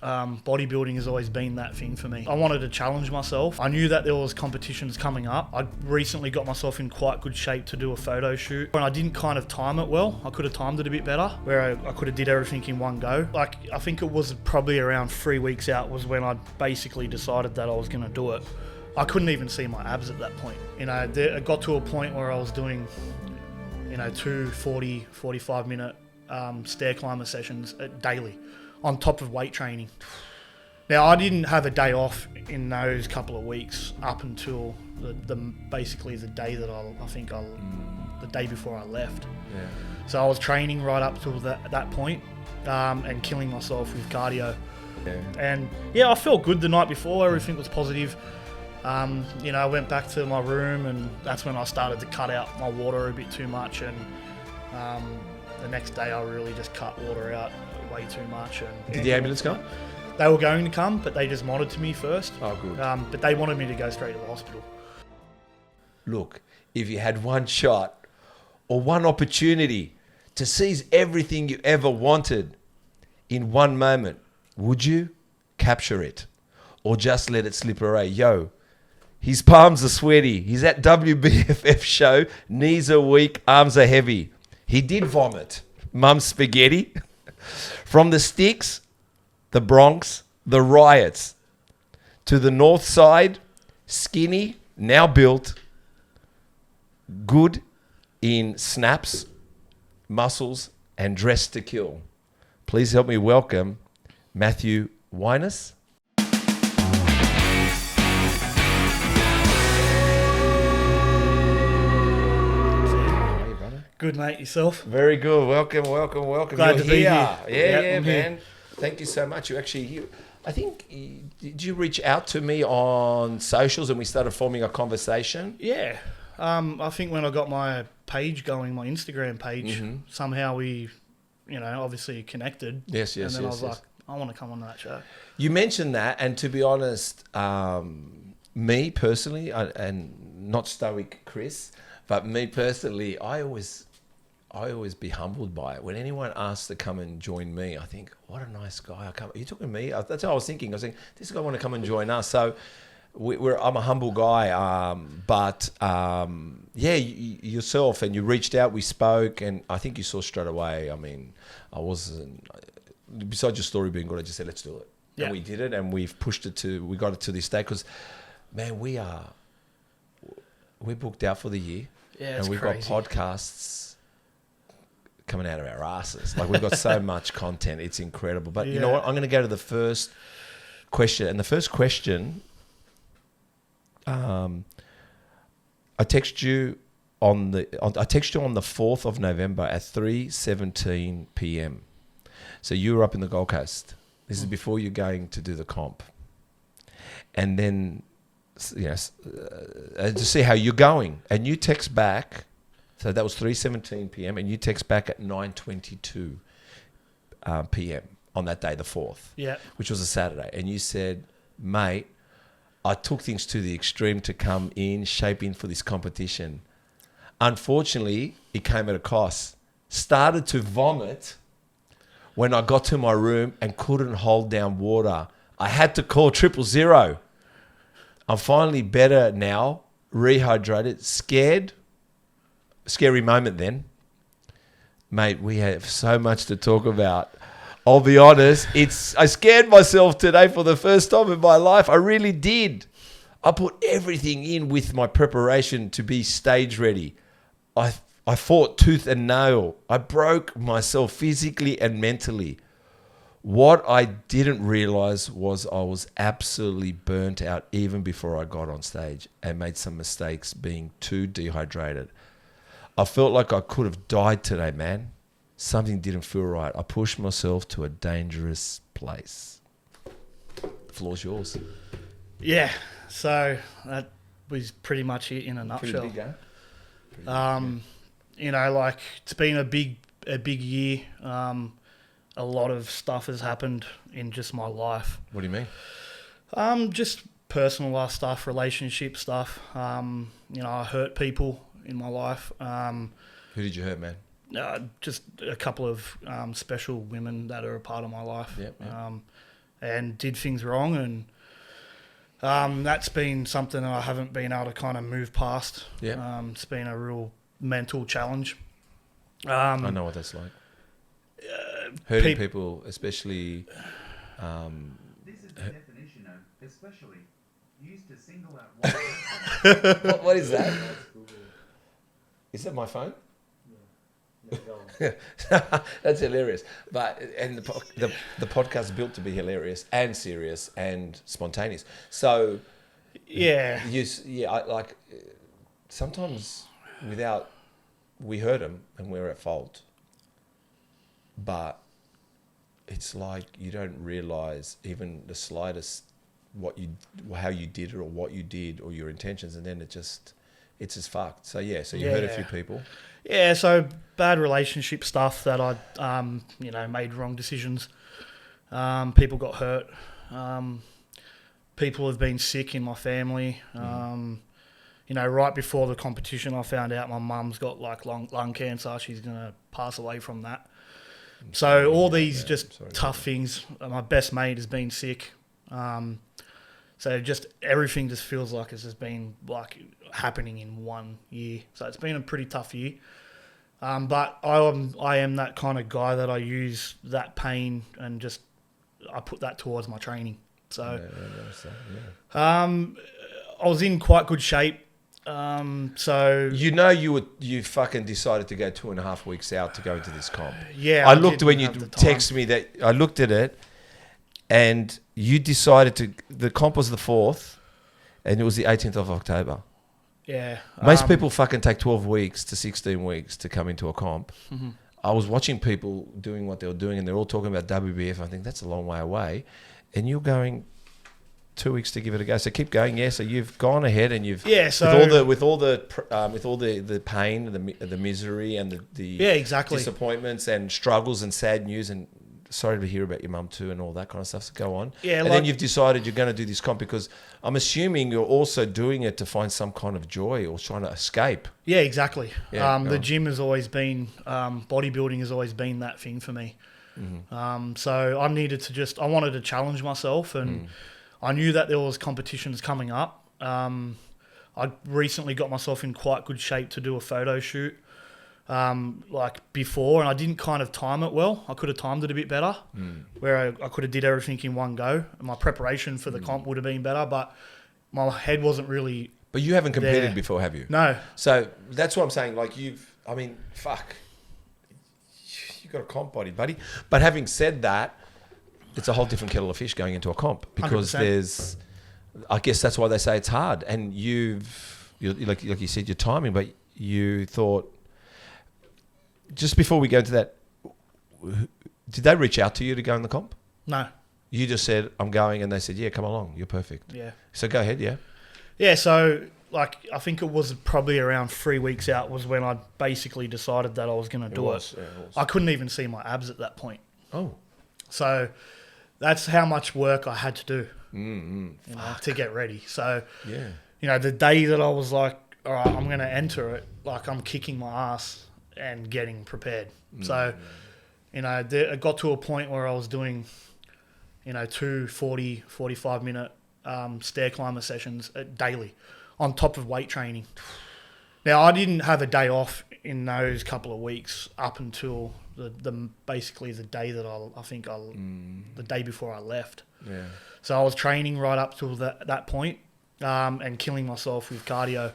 bodybuilding has always been that thing for me. I wanted to challenge myself. I knew that there was competitions coming up. I recently got myself in quite good shape to do a photo shoot, and I didn't kind of time it well. I could have timed it a bit better, where I could have did everything in one go. Like, I think it was probably around 3 weeks out was when I basically decided that I was going to do it. I couldn't even see my abs at that point. You know, it got to a point where I was doing, 2 40, 45 minute stair climber sessions daily on top of weight training. Now, I didn't have a day off in those couple of weeks up until basically the day that the day before I left. Yeah. So I was training right up till that point and killing myself with cardio. Yeah. And I felt good the night before. Everything was positive. I went back to my room, and that's when I started to cut out my water a bit too much. And the next day I really just cut water out way too much. And Did the ambulance come? They were going to come, but they just monitored me first. Oh, good. But they wanted me to go straight to the hospital. Look, if you had one shot or one opportunity to seize everything you ever wanted in one moment, would you capture it or just let it slip away? Yo, his palms are sweaty. He's at WBFF show. Knees are weak, arms are heavy. He did vomit. Mum's spaghetti. From the sticks, the Bronx, the riots, to the north side, skinny, now built, good in snaps, muscles, and dressed to kill. Please help me welcome Matthew Wayness. Good, mate. Yourself? Very good. Welcome. Glad You're to be here. Yeah, I'm man. here. Thank you so much. I think, did you reach out to me on socials and we started forming a conversation? Yeah. I think when I got my page going, my Instagram page, somehow we, obviously connected. Yes. And then I was like, I want to come on that show. You mentioned that, and to be honest, me personally, and not stoic Chris, but me personally, I always be humbled by it. When anyone asks to come and join me, I think, what a nice guy. Are you talking to me? That's what I was thinking. I was thinking, this guy want to come and join us. So I'm a humble guy. Yourself, and you reached out, we spoke, and I think you saw straight away. I mean, besides your story being good, I just said, let's do it. Yeah. And we did it, and we've pushed it we got it to this day, because, man, we're booked out for the year. Yeah, and we've crazy. got podcasts coming out of our asses. Like, we've got so much content. It's incredible. But you know what? I'm going to go to the first question. And the first question, I text you on the 4th of November at 3:17 p.m. So you were up in the Gold Coast. This is before you're going to do the comp. And then, to see how you're going. And you text back, so that was 3:17 p.m. and you text back at 9:22 p.m. on that day, the 4th, which was a Saturday. And you said, mate, I took things to the extreme to come in, shape in for this competition. Unfortunately, it came at a cost. Started to vomit when I got to my room and couldn't hold down water. I had to call 000. I'm finally better now, rehydrated, scared. Scary moment then. Mate, we have so much to talk about. I'll be honest, I scared myself today for the first time in my life. I really did. I put everything in with my preparation to be stage ready. I fought tooth and nail. I broke myself physically and mentally. What I didn't realize was I was absolutely burnt out even before I got on stage and made some mistakes being too dehydrated. I felt like I could have died today, man. Something didn't feel right. I pushed myself to a dangerous place. The floor's yours. Yeah, so that was pretty much it in a nutshell. Pretty big, eh? It's been a big year. A lot of stuff has happened in just my life. What do you mean? Just personal life stuff, relationship stuff. I hurt people in my life. Who did you hurt, man? Just a couple of special women that are a part of my life. Yep. and did things wrong, and that's been something that I haven't been able to kind of move past. Yeah. It's been a real mental challenge. I know what that's like. Hurting people, especially. This is the definition of especially used to single out one. What is that? Is that my phone? That's hilarious. But and the podcast is built to be hilarious and serious and spontaneous. So Yeah. Sometimes we hurt them and we're at fault. But it's like you don't realise even the slightest how you did it or what you did or your intentions, and then it's just fucked. So you hurt a few people. Yeah, so bad relationship stuff that I made wrong decisions. People got hurt. People have been sick in my family. Right before the competition, I found out my mum's got like lung cancer. She's gonna pass away from that. So all these tough things. My best mate has been sick. So just everything just feels like it's just been like happening in 1 year. So it's been a pretty tough year. But I am that kind of guy that I use that pain and just I put that towards my training. So I was in quite good shape. So you fucking decided to go 2.5 weeks out to go into this comp. Yeah, I looked when you texted me that. I looked at it, and you decided to. The comp was the 4th, and it was the 18th of October. Yeah, most people fucking take 12 weeks to 16 weeks to come into a comp. Mm-hmm. I was watching people doing what they were doing, and they're all talking about WBF. I think that's a long way away, and you're going 2 weeks to give it a go. So keep going. Yeah. So you've gone ahead and you've with all the pain, the misery, and the disappointments and struggles and sad news. And sorry to hear about your mum too and all that kind of stuff. So go on. Yeah. And then you've decided you're going to do this comp because I'm assuming you're also doing it to find some kind of joy or trying to escape. Yeah, exactly. Yeah, the gym has always been, bodybuilding has always been that thing for me. Mm-hmm. So I wanted to challenge myself, and I knew that there was competitions coming up. I recently got myself in quite good shape to do a photo shoot before, and I didn't kind of time it well. I could have timed it a bit better, where I could have did everything in one go. And my preparation for the comp would have been better, but my head wasn't really. But you haven't competed before, have you? No. So that's what I'm saying. Like fuck. You got a comp body, buddy. But having said that, it's a whole different kettle of fish going into a comp because 100%. I guess that's why they say it's hard. And you're like you said, your timing, but you thought, just before we go into that, did they reach out to you to go in the comp? No. You just said, I'm going, and they said, yeah, come along, you're perfect. Yeah. So go ahead, yeah. Yeah, so I think it was probably around 3 weeks out was when I basically decided that I was going to do it. Yeah, it was. I couldn't even see my abs at that point. Oh. So that's how much work I had to do to get ready. So, the day that I was like, all right, I'm going to enter it, like I'm kicking my ass and getting prepared. So, it got to a point where I was doing, 2 40, 45-minute stair climber sessions daily on top of weight training. Now, I didn't have a day off in those couple of weeks up until basically the day that the day before I left. Yeah. So I was training right up till that point, and killing myself with cardio.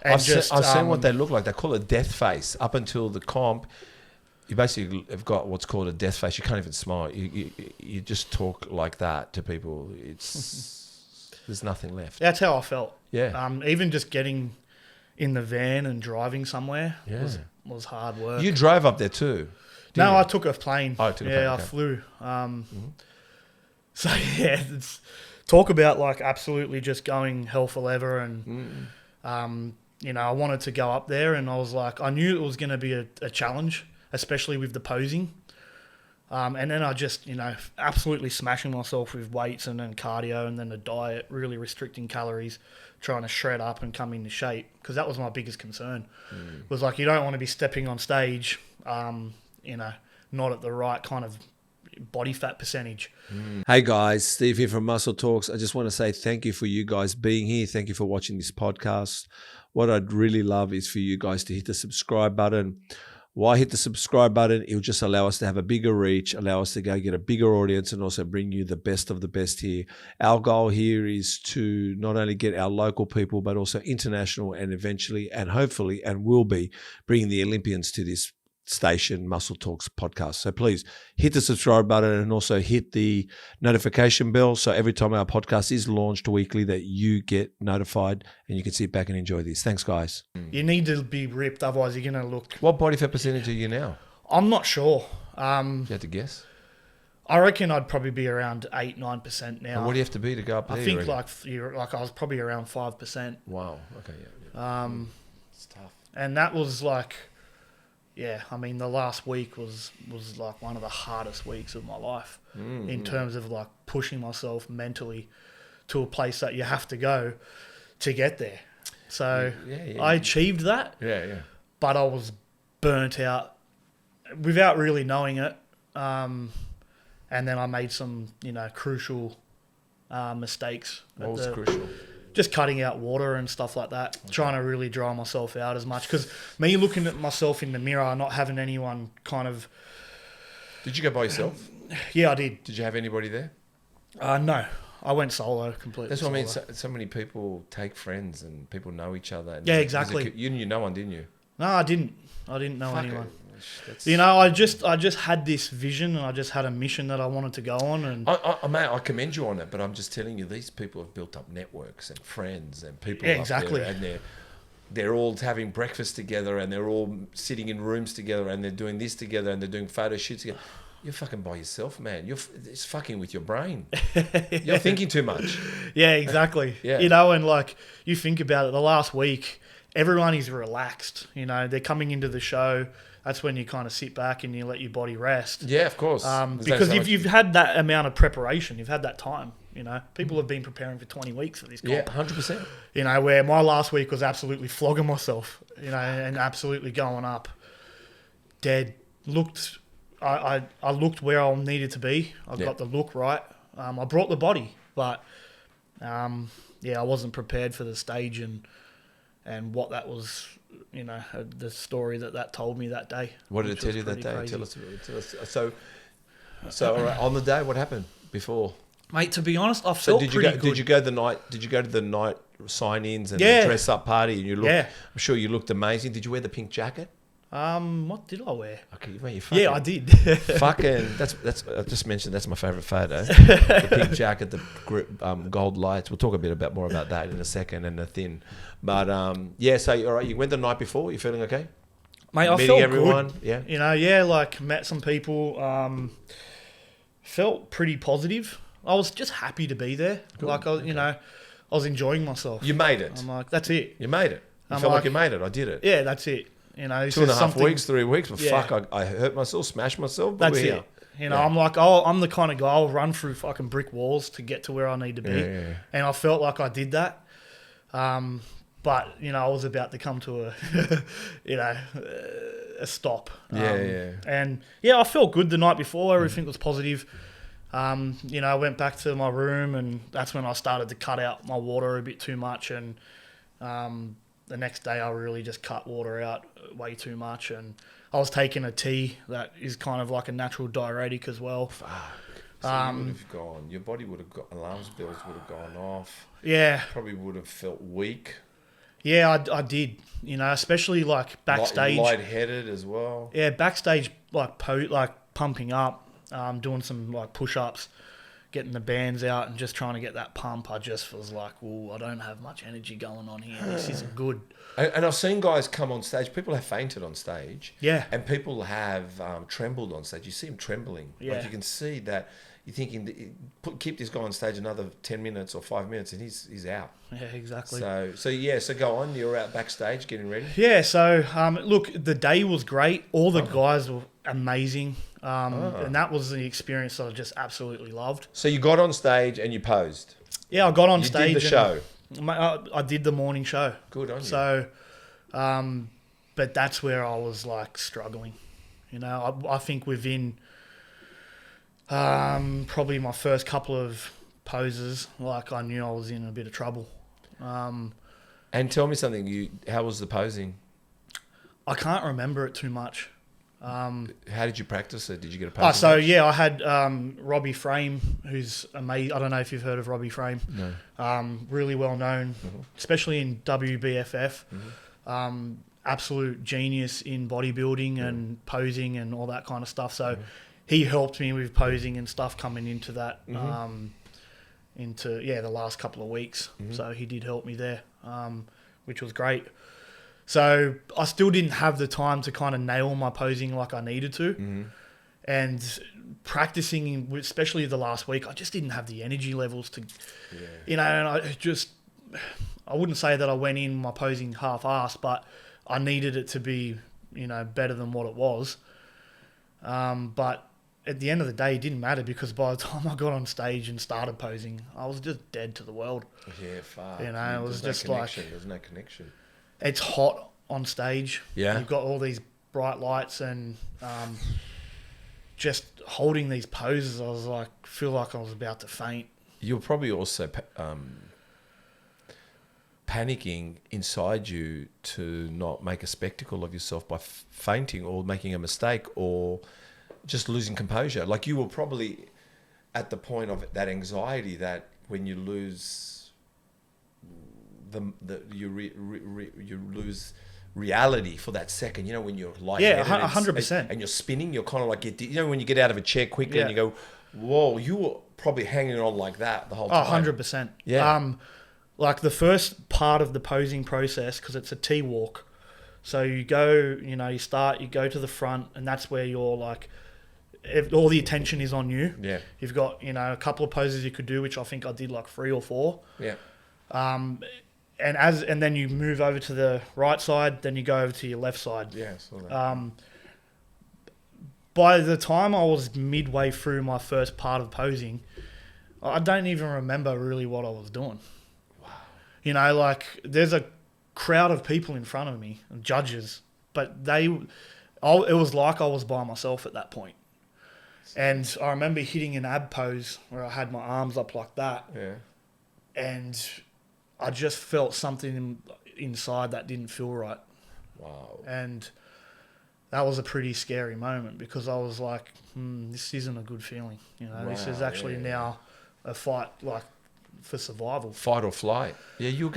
And I've seen what they look like. They call it death face. Up until the comp, you basically have got what's called a death face. You can't even smile. You just talk like that to people. There's nothing left. That's how I felt. Yeah. Even just getting in the van and driving somewhere was hard work. You drove up there too? No, I took a plane. Oh, took a plane. I flew. So talk about like absolutely just going hell for leather, and I wanted to go up there, and I was like, I knew it was going to be a challenge, especially with the posing. And then I just, absolutely smashing myself with weights and then cardio and then the diet, really restricting calories, trying to shred up and come into shape, because that was my biggest concern. Was like, you don't want to be stepping on stage, not at the right kind of, body fat percentage. Hey guys, Steve here from Muscle Talks. I just want to say thank you for you guys being here. Thank you for watching this podcast. What I'd really love is for you guys to hit the subscribe button. Why hit the subscribe button? It will just allow us to have a bigger reach, allow us to go get a bigger audience, and also bring you the best of the best here. Our goal here is to not only get our local people, but also international, and eventually, and hopefully, and will be bringing the Olympians to this station, Muscle Talks podcast. So please hit the subscribe button and also hit the notification bell, so every time our podcast is launched weekly that you get notified and you can sit back and enjoy this. Thanks, guys. You need to be ripped, otherwise you're going to look... What body fat percentage are you now? I'm not sure. You have to guess. I reckon I'd probably be around 8-9% now. And what do you have to be to go up there? I think like I was probably around 5%. Wow. Okay. Yeah. It's tough. And that was like... Yeah, I mean, the last week was like one of the hardest weeks of my life in terms of like pushing myself mentally to a place that you have to go to get there. So I achieved that. Yeah. But I was burnt out without really knowing it. And then I made some, crucial mistakes. What was crucial? Just cutting out water and stuff like that, trying to really dry myself out as much. Because me looking at myself in the mirror, not having anyone kind of... Did you go by yourself? Yeah, I did. Did you have anybody there? No, I went solo completely. That's what I mean. So many people take friends and people know each other. And yeah, exactly. You knew no one, didn't you? No, I didn't. I didn't know anyone. That's... I just had this vision and I just had a mission that I wanted to go on. And mate, I commend you on it, but I'm just telling you, these people have built up networks and friends and people. Yeah, exactly. Up there, and they're all having breakfast together and they're all sitting in rooms together and they're doing this together and they're doing photo shoots together. You're fucking by yourself, man. It's fucking with your brain. You're thinking too much. Yeah, exactly. Yeah. And like you think about it, the last week, everyone is relaxed. They're coming into the show. That's when you kind of sit back and you let your body rest. Yeah, of course. Because if you've had that amount of preparation, you've had that time. People have been preparing for 20 weeks for this comp. Yeah, 100%. Where my last week was absolutely flogging myself, and absolutely going up. Dead. I looked where I needed to be. I got the look right. I brought the body, but I wasn't prepared for the stage and what that was. The story that told me that day. What did it tell you that day? Crazy. Tell us. So all right, on the day, what happened before? Mate, to be honest, I felt pretty good. Did you go to the night sign-ins and the dress-up party? And you looked. Yeah. I'm sure you looked amazing. Did you wear the pink jacket? What did I wear? Okay, you wear your fucking... Yeah, I did. Fucking, that's. I just mentioned that's my favourite photo. The pink jacket, the gold lights. We'll talk a bit more about that in a second, and the thin. But so all right, you went the night before. You feeling okay? Mate, I felt everyone. Good. Yeah. Like met some people. Felt pretty positive. I was just happy to be there. Good. Like I was enjoying myself. You made it. I'm like, that's it. You made it. You felt like you made it. I did it. Yeah, that's it. 2.5 weeks, 3 weeks, but fuck, I hurt myself, smashed myself. But that's it. I'm like, I'm the kind of guy I'll run through fucking brick walls to get to where I need to be. Yeah. And I felt like I did that. But, I was about to come to a stop. And I felt good the night before. Everything was positive. I went back to my room and that's when I started to cut out my water a bit too much. And, the next day I really just cut water out way too much, and I was taking a tea that is kind of like a natural diuretic as well. Fuck. So you would have gone, your body would have got, alarms bells would have gone off. Yeah. Probably would have felt weak. Yeah, I did. Especially like backstage. Lightheaded as well. Yeah, backstage like pumping up, doing some like push-ups, getting the bands out and just trying to get that pump. I just was like, I don't have much energy going on here. This isn't good. And I've seen guys come on stage. People have fainted on stage. Yeah. And people have trembled on stage. You see them trembling. Yeah. Like you can see that you're thinking, keep this guy on stage another 10 minutes or 5 minutes and he's out. Yeah, exactly. So go on. You're out backstage getting ready. Yeah, so look, the day was great. All the guys were amazing. And that was the experience that I just absolutely loved. So you got on stage and you posed. Yeah, I got on stage. You did the show. I did the morning show. Good on you. So, but that's where I was like struggling. I think within Probably my first couple of poses, like I knew I was in a bit of trouble. And tell me something. How was the posing? I can't remember it too much. How did you practice it? Did you get a posing? I had Robbie Frame, who's amazing. I don't know if you've heard of Robbie Frame. No. Really well known, especially in WBFF. Absolute genius in bodybuilding and posing and all that kind of stuff. So he helped me with posing and stuff coming into that, the last couple of weeks. So he did help me there, which was great. So I still didn't have the time to kind of nail my posing like I needed to. And practicing, especially the last week, I just didn't have the energy levels to, and I wouldn't say that I went in my posing half-assed, but I needed it to be, better than what it was. But at the end of the day, it didn't matter because by the time I got on stage and started posing, I was just dead to the world. Yeah, far. It was just like... There's no connection. It's hot on stage. Yeah. You've got all these bright lights and just holding these poses, I was like, feel like I was about to faint. You're probably also panicking inside you to not make a spectacle of yourself by fainting or making a mistake or just losing composure. Like you were probably at the point of that anxiety that when you lose you lose reality for that second, when you're like 100%, and you're spinning, you're kind of like when you get out of a chair quickly and you go, whoa, you were probably hanging on like that the whole time. 100%. Yeah. Like the first part of the posing process, because it's a T-walk. So you go, you start, you go to the front, and that's where you're like, all the attention is on you. Yeah. You've got, a couple of poses you could do, which I think I did like 3 or 4. Yeah. And then you move over to the right side, then you go over to your left side. Yeah, I saw that. By the time I was midway through my first part of posing, I don't even remember really what I was doing. Wow. There's a crowd of people in front of me, judges, but it was like I was by myself at that point. And I remember hitting an ab pose where I had my arms up like that. Yeah. And I just felt something inside that didn't feel right. Wow. And that was a pretty scary moment because I was like, this isn't a good feeling. This is actually now a fight for survival. Fight or flight. Yeah, you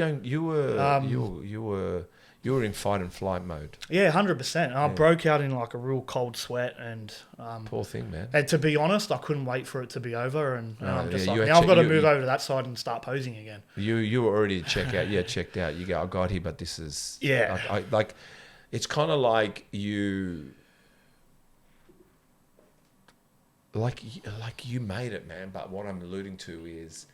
were in fight and flight mode. Yeah, 100%. And I broke out in like a real cold sweat and poor thing, man. And to be honest, I couldn't wait for it to be over and I'm just now I've got to move over to that side and start posing again. You were already checked out. You go, I got here, but this is it's kind of like you made it, man. But what I'm alluding to is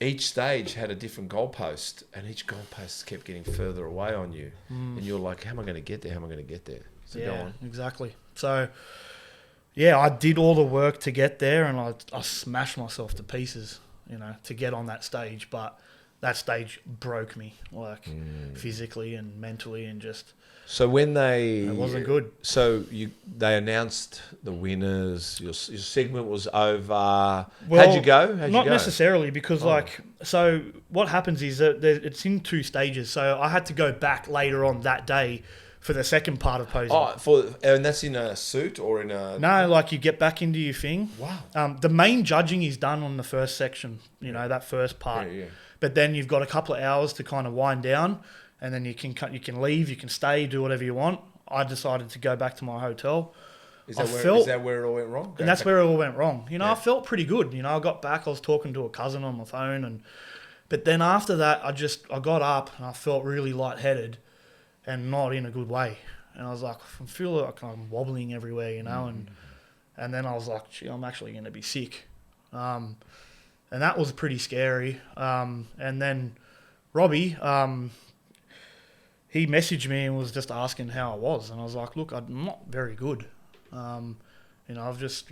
each stage had a different goalpost, and each goalpost kept getting further away on you. And you're like, how am I going to get there? How am I going to get there? So go on. Exactly. So, I did all the work to get there, and I smashed myself to pieces, to get on that stage. But that stage broke me, physically and mentally, and just... So when it wasn't good. So they announced the winners. Your segment was over. Well, how'd you go? Not necessarily because so what happens is that it's in 2 stages. So I had to go back later on that day for the second part of posing. And that's in a suit or in a... No, you get back into your thing. Wow. The main judging is done on the first section. That first part. Yeah. But then you've got a couple of hours to kind of wind down. And then you can leave, you can stay, do whatever you want. I decided to go back to my hotel. Is that where it all went wrong? And that's where it all went wrong. I felt pretty good. I got back, I was talking to a cousin on my phone. But then after that, I got up and I felt really lightheaded and not in a good way. And I was like, I feel like I'm wobbling everywhere, and then I was like, gee, I'm actually going to be sick. And that was pretty scary. And then Robbie... he messaged me and was just asking how I was. And I was like, look, I'm not very good. I've just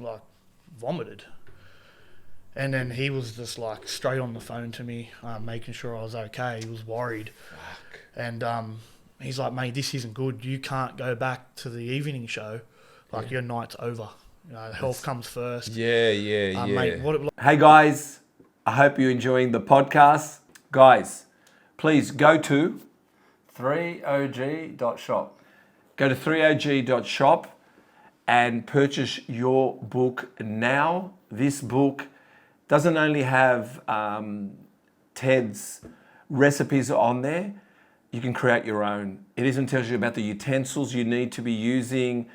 vomited. And then he was just straight on the phone to me, making sure I was okay. He was worried. Fuck. And he's like, mate, this isn't good. You can't go back to the evening show. Your night's over. Health comes first. Yeah. Mate, Hey guys, I hope you're enjoying the podcast. Guys, please go to threeog.shop. Go to threeog.shop and purchase your book now. This book doesn't only have Ted's recipes on there, you can create your own. It even tells you about the utensils you need to be using.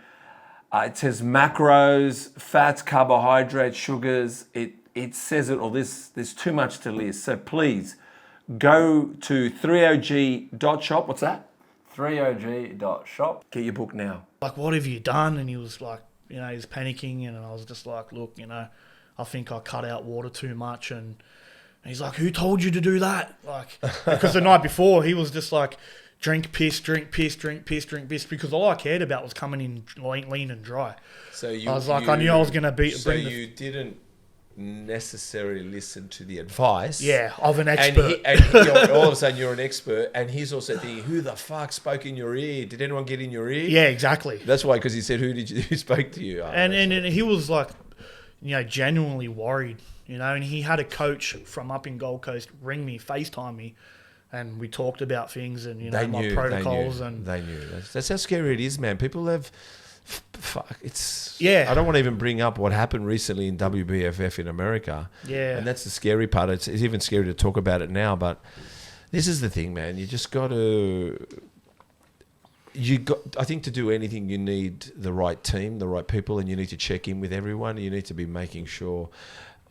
It says macros, fats, carbohydrates, sugars. It says it all. There's too much to list. So please go to threeog.shop. What's that? threeog.shop. Get your book now. Like, what have you done? And he was like, he was panicking, and I was just like, look, I think I cut out water too much. And he's like, who told you to do that? Like, because the night before he was just like, drink piss, because all I cared about was coming in lean and dry. So I was like, I knew I was going to beat. So you didn't necessarily listen to the advice. Yeah, of an expert. And all of a sudden you're an expert, and he's also thinking, who the fuck spoke in your ear? Did anyone get in your ear? Yeah, exactly. That's why, because he said, who spoke to you? And he was like, genuinely worried, and he had a coach from up in Gold Coast ring me, FaceTime me, and we talked about things and, my protocols. They knew. That's how scary it is, man. People have... Fuck, Yeah. I don't want to even bring up what happened recently in WBFF in America. Yeah. And that's the scary part. It's even scary to talk about it now, but this is the thing, man. You just got to... I think to do anything, you need the right team, the right people, and you need to check in with everyone. You need to be making sure...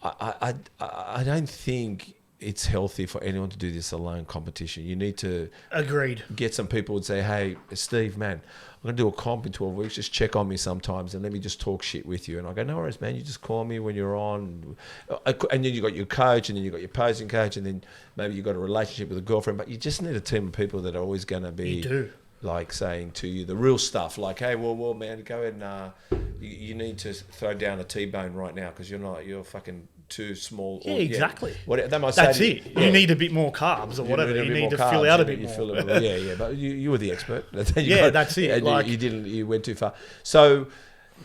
I don't think it's healthy for anyone to do this alone competition. You need to... Agreed. Get some people and say, hey, Steve, man, I'm going to do a comp in 12 weeks. Just check on me sometimes and let me just talk shit with you. And I go, no worries, man. You just call me when you're on. And then you got your coach, and then you got your posing coach, and then maybe you got a relationship with a girlfriend. But you just need a team of people that are always going to be... You do. Like saying to you the real stuff, like, hey, well, man, go ahead and you need to throw down a T-bone right now because you're fucking too small. Yeah, exactly. They might That's say it. You need a bit more carbs or whatever. You need to fill out a bit more. Yeah, but you were the expert. That's it. And you went too far. So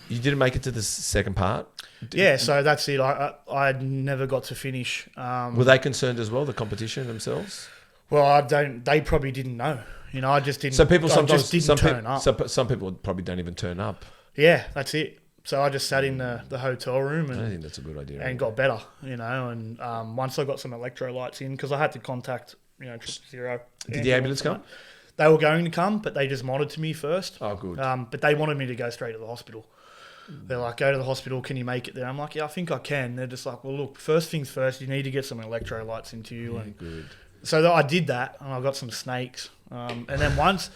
you didn't make it to the second part. Yeah, so that's it. I never got to finish. Were they concerned as well, the competition themselves? Well, they probably didn't know. I just didn't. So people sometimes didn't turn up. Some people probably don't even turn up. Yeah, that's it. So I just sat in the hotel room, and I think that's a good idea. And got better, And once I got some electrolytes in, because I had to contact, Zero. Did the ambulance come? They were going to come, but they just monitored me first. Oh, good. But they wanted me to go straight to the hospital. They're like, go to the hospital. Can you make it there? I'm like, yeah, I think I can. They're just like, well, look, first things first, you need to get some electrolytes into you. Yeah, and good. So I did that, and I got some snakes. And then once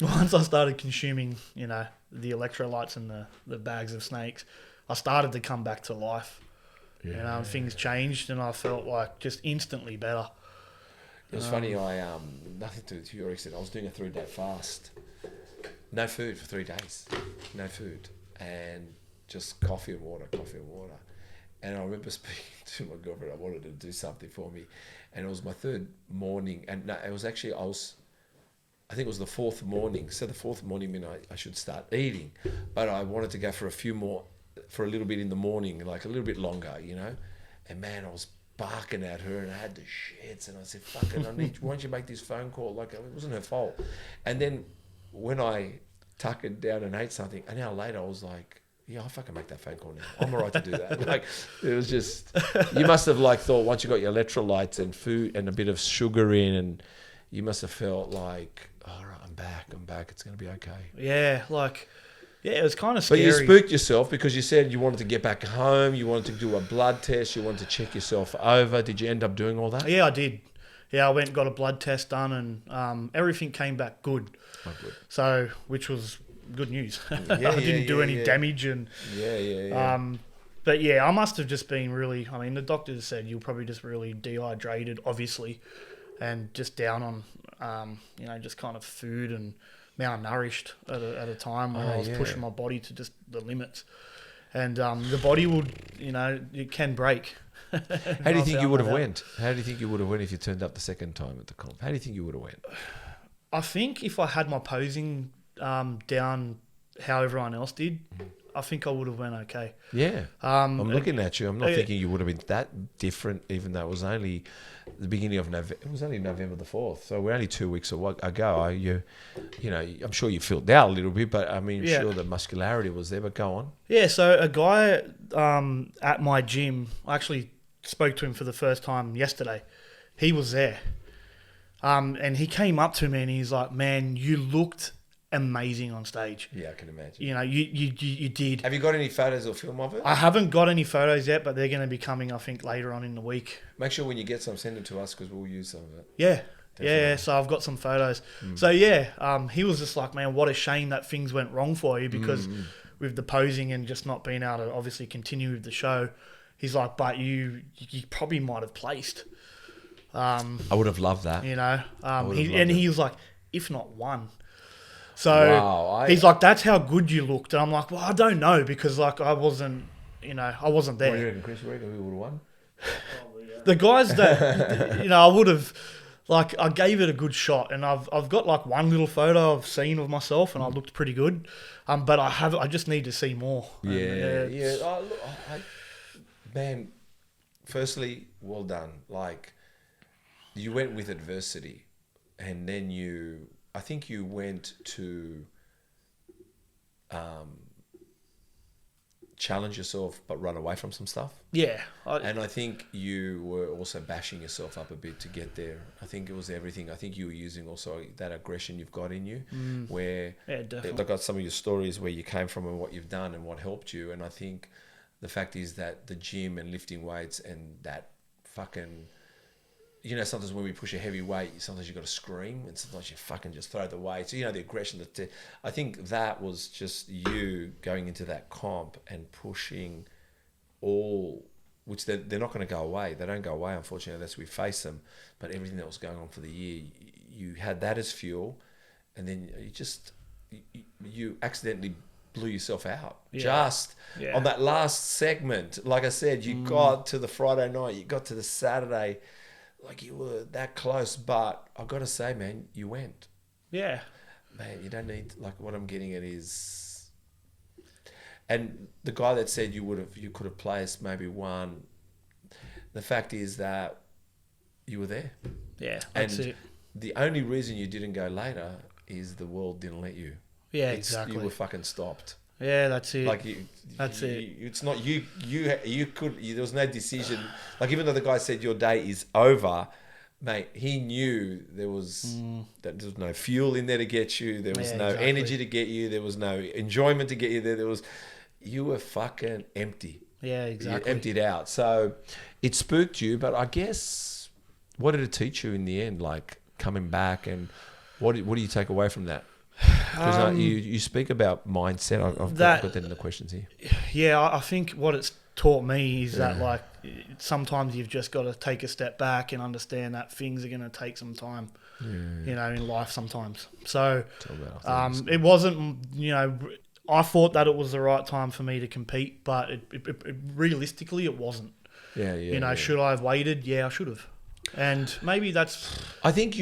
I started consuming, the electrolytes and the bags of snakes, I started to come back to life. Yeah. Things changed, and I felt like just instantly better. It was funny. I nothing to your extent. I was doing a 3-day fast, no food for 3 days, no food, and just coffee and water. And I remember speaking to my girlfriend. I wanted to do something for me, and it was my third morning. And no, it was actually I think it was the fourth morning. So the fourth morning meant I should start eating, but I wanted to go for a little bit in the morning, like a little bit longer, And man, I was barking at her, and I had the shits, and I said, "Fucking, why don't you make this phone call?" Like, it wasn't her fault. And then when I tuckered down and ate something, an hour later, I was like, yeah, I'll fucking make that phone call now. I'm all right to do that. Like, it was just, you must have thought once you got your electrolytes and food and a bit of sugar in, and you must have felt like, all right, I'm back. It's going to be okay. Yeah, it was kind of scary. But you spooked yourself because you said you wanted to get back home, you wanted to do a blood test, you wanted to check yourself over. Did you end up doing all that? Yeah, I did. Yeah, I went and got a blood test done, and everything came back good. Oh, good. So, which was good news. I didn't do any damage, and but yeah, I must have just been really. I mean, the doctors said you're probably just really dehydrated, obviously, and just down on, just kind of food and malnourished at a time where I was pushing my body to just the limits, and the body would, it can break. How do you think you would have went? How do you think you would have went if you turned up the second time at the comp? How do you think you would have went? I think if I had my posing down how everyone else did, I think I would have went okay. Yeah. I'm looking at you. I'm not thinking you would have been that different, even though it was only the beginning of November. It was only November the 4th. So we're only 2 weeks ago. You know, I'm sure you filled out a little bit, but I mean, sure the muscularity was there, but go on. Yeah. So a guy at my gym, I actually spoke to him for the first time yesterday. He was there. And he came up to me and he's like, man, you looked amazing on stage. Yeah, I can imagine. You know, you did. Have you got any photos or film of it? I haven't got any photos yet, but they're going to be coming, I think, later on in the week. Make sure when you get some, send them to us because we'll use some of it. Yeah. Definitely. Yeah, so I've got some photos. So he was just like, man, what a shame that things went wrong for you because with the posing and just not being able to obviously continue with the show, he's like, but you probably might have placed. I would have loved that. You know, he was like, if not won. So wow, he's like, that's how good you looked. And I'm like, well, I don't know because like I wasn't there. What do you reckon, Chris? You reckon we would have won? The guys that, I would have, like, I gave it a good shot. And I've got like one little photo I've seen of myself and I looked pretty good. But I just need to see more. Yeah. Oh, look, man, firstly, well done. Like, you went with adversity, and then I think you went to challenge yourself, but run away from some stuff. Yeah. And I think you were also bashing yourself up a bit to get there. I think it was everything. I think you were using also that aggression you've got in you, where definitely. I got some of your stories where you came from and what you've done and what helped you. And I think the fact is that the gym and lifting weights and that fucking... sometimes when we push a heavy weight, sometimes you got to scream, and sometimes you fucking just throw the weight. So, the aggression. I think that was just you going into that comp and pushing all, which they're not going to go away. They don't go away, unfortunately, unless we face them. But everything that was going on for the year, you had that as fuel, and then you accidentally blew yourself out on that last segment. Like I said, you got to the Friday night, you got to the Saturday. Like you were that close, but I've got to say, man, you went. Yeah. Man, you don't need, like, what I'm getting at is, and the guy that said you could have placed maybe one, the fact is that you were there. Yeah, that's it. The only reason you didn't go later is the world didn't let you. Yeah, exactly. You were fucking stopped. Yeah, that's it. Like that's it. It's not you. You could. There was no decision. Like even though the guy said your day is over, mate, he knew there was that there was no fuel in there to get you. There was no energy to get you. There was no enjoyment to get you there. You were fucking empty. Yeah, exactly. You emptied out. So it spooked you, but I guess what did it teach you in the end? Like coming back, and what do you take away from that? Because you speak about mindset. I've got that in the questions here. Yeah, I think what it's taught me is that like sometimes you've just got to take a step back and understand that things are going to take some time, in life sometimes. So it wasn't, I thought that it was the right time for me to compete, but it realistically it wasn't. Should I have waited? Yeah, I should have. And maybe that's... I think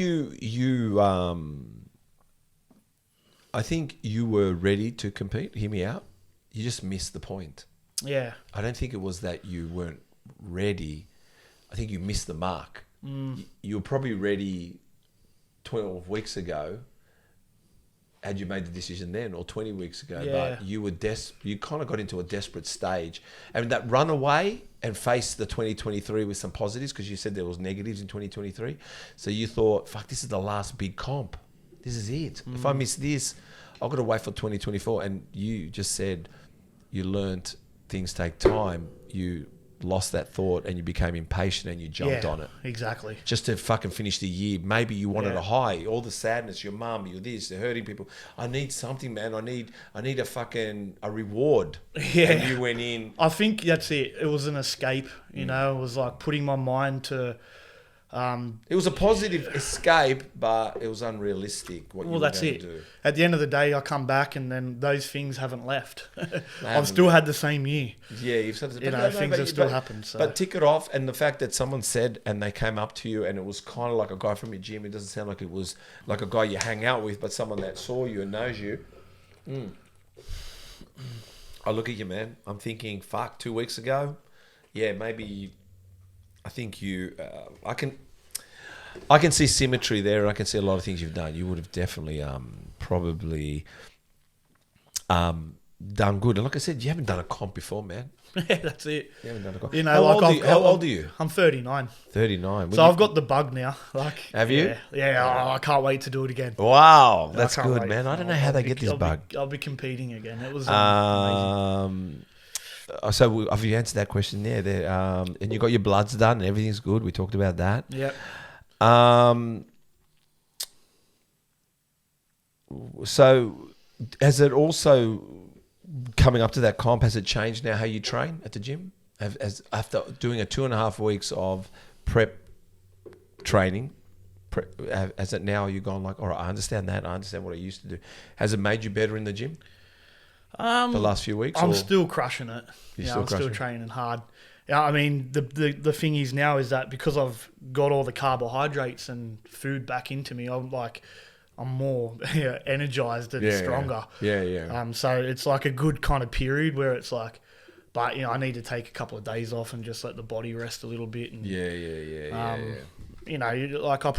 I think you were ready to compete. Hear me out. You just missed the point. Yeah. I don't think it was that you weren't ready. I think you missed the mark. You were probably ready 12 weeks ago had you made the decision then, or 20 weeks ago. Yeah. But you kind of got into a desperate stage. And that run away and face the 2023 with some positives, because you said there was negatives in 2023. So you thought, fuck, this is the last big comp. This is it. If I miss this, I've got to wait for 2024. And you just said you learnt things take time. You lost that thought and you became impatient and you jumped on it. Exactly. Just to fucking finish the year. Maybe you wanted a high. All the sadness, your mum, you're this, they're hurting people. I need something, man. I need a reward. Yeah. And you went in. I think that's it. It was an escape. It was like putting my mind to... it was a positive escape, but it was unrealistic what you were going to do. At the end of the day, I come back and then those things haven't left. I've still had the same year. Yeah, you've said things have still happened. So. But tick it off, and the fact that someone said and they came up to you and it was kind of like a guy from your gym. It doesn't sound like it was like a guy you hang out with, but someone that saw you and knows you. I look at you, man. I'm thinking, fuck, 2 weeks ago, yeah, maybe. I think you. I can see symmetry there. I can see a lot of things you've done. You would have definitely, probably, done good. And like I said, you haven't done a comp before, man. Yeah, that's it. You haven't done a comp. You know, How old are you? I'm 39. 39. So I've got the bug now. Like, Have you? Yeah. I can't wait to do it again. Wow, that's can't good, wait. man. I don't know how they get this bug. I'll be competing again. It was amazing. So have you answered that question there? And you got your bloods done and everything's good. We talked about that. Yep. So has it also, coming up to that comp, has it changed now how you train at the gym? After doing a 2.5 weeks of prep training, has it now you gone like, all right, I understand that. I understand what I used to do. Has it made you better in the gym? The last few weeks? I'm still crushing it. I'm still training hard. Yeah, I mean, the thing is now is that because I've got all the carbohydrates and food back into me, I'm more energized and stronger. Yeah. So it's like a good kind of period where it's like, but I need to take a couple of days off and just let the body rest a little bit. And like I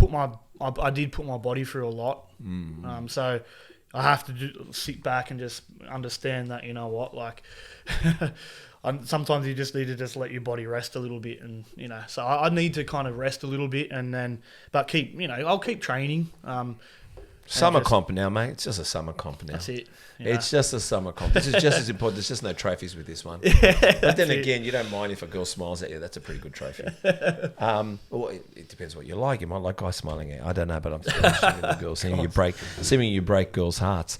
did put my body through a lot. So I have to sit back and just understand that, like sometimes you just need to just let your body rest a little bit, and so I need to kind of rest a little bit, and then but I'll keep training. Summer comp now, mate. It's just a summer comp now. That's it. It's just a summer comp. This is just as important. There's just no trophies with this one. But then again, you don't mind if a girl smiles at you. That's a pretty good trophy. Well, it depends what you like. You might like guys smiling at you. I don't know, but I'm assuming the girls, assuming you break girls' hearts.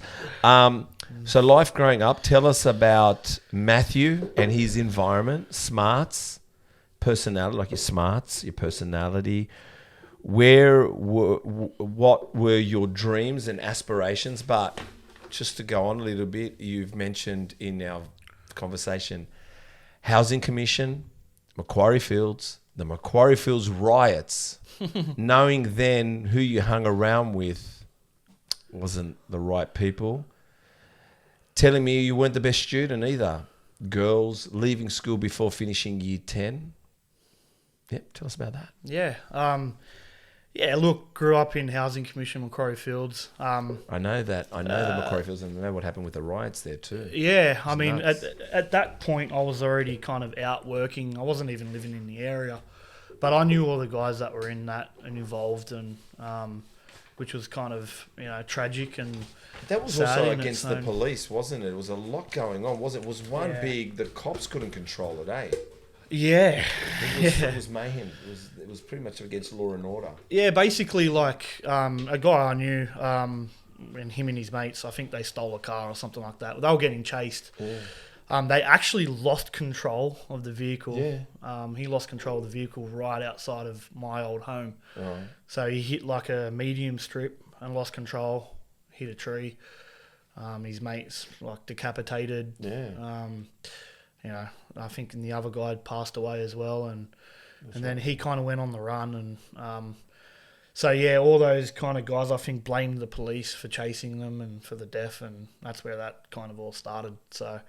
So life growing up, tell us about Matthew and his environment, smarts, personality, like your smarts, your personality. What were your dreams and aspirations? But just to go on a little bit, you've mentioned in our conversation, Housing Commission, Macquarie Fields, the Macquarie Fields riots, knowing then who you hung around with wasn't the right people, telling me you weren't the best student either, girls, leaving school before finishing year 10. Yep, tell us about that. Yeah, look, grew up in Housing Commission, Macquarie Fields. I know that. I know the Macquarie Fields, and I know what happened with the riots there too. Yeah, I mean, at that point, I was already kind of out working. I wasn't even living in the area. But I knew all the guys that were in that and involved, and which was kind of, tragic and that was sad also against the police, wasn't it? It was a lot going on, wasn't it? It was one big, the cops couldn't control it, eh? Yeah. It was mayhem. It was pretty much against law and order. Yeah, basically like a guy I knew, and him and his mates, I think they stole a car or something like that. They were getting chased. Yeah. They actually lost control of the vehicle. Yeah. He lost control of the vehicle right outside of my old home. Right. So he hit like a medium strip and lost control, hit a tree. His mates like decapitated. Yeah. I think the other guy had passed away as well, and then he kind of went on the run, and so yeah, all those kind of guys I think blamed the police for chasing them and for the death, and that's where that kind of all started. So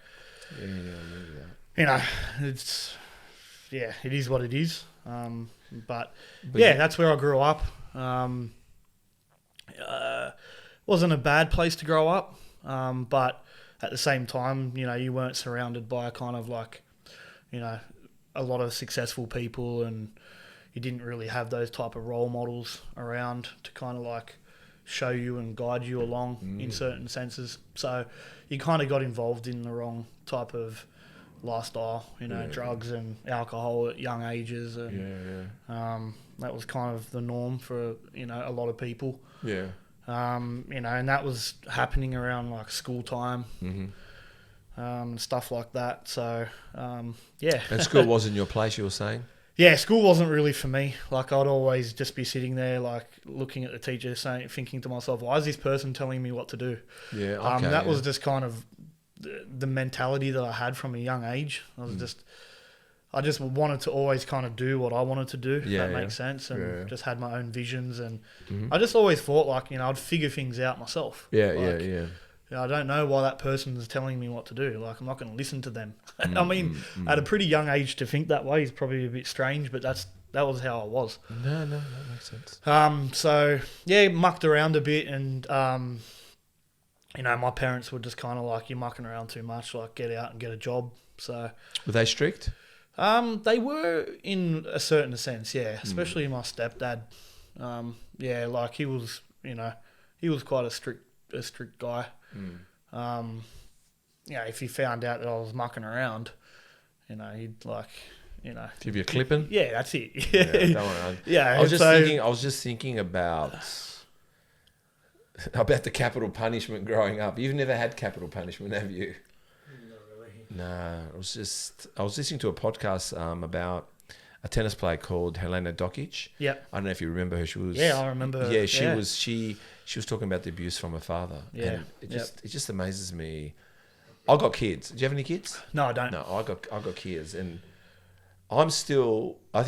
it's it is what it is. But that's where I grew up. Wasn't a bad place to grow up, but at the same time, you weren't surrounded by kind of like, a lot of successful people, and you didn't really have those type of role models around to kind of like show you and guide you along in certain senses. So you kind of got involved in the wrong type of lifestyle, drugs and alcohol at young ages. And, that was kind of the norm for, a lot of people. Yeah. And that was happening around like school time, and stuff like that. So, And school wasn't your place, you were saying? Yeah, school wasn't really for me. Like I'd always just be sitting there, like looking at the teacher, thinking to myself, "Why is this person telling me what to do?" Yeah, okay, that was just kind of the mentality that I had from a young age. I just wanted to always kind of do what I wanted to do, if that makes sense, and just had my own visions. And I just always thought like, I'd figure things out myself. I don't know why that person is telling me what to do. Like, I'm not going to listen to them. I mean, at a pretty young age to think that way is probably a bit strange, but that was how I was. No, that makes sense. So, yeah, mucked around a bit and, you know, my parents were just kind of like, you're mucking around too much, like, get out and get a job. So, Were they strict? they were in a certain sense, yeah, especially my stepdad. Yeah, like he was, you know, he was quite a strict guy. Yeah, if he found out that I was mucking around, you know, he'd like, you know, Give you a clipping? Yeah, that's it. Yeah, don't worry. Yeah, I was just thinking about the capital punishment growing up. You've never had capital punishment, have you? Not really. No, I was listening to a podcast about a tennis player called Helena Dokic. Yeah. I don't know if you remember her. She was. Yeah, I remember her. Yeah, she Yeah. was. She was talking about the abuse from her father. Yeah. And it just amazes me. I got kids. Do you have any kids? No, I don't. No, I got kids, and I'm still. I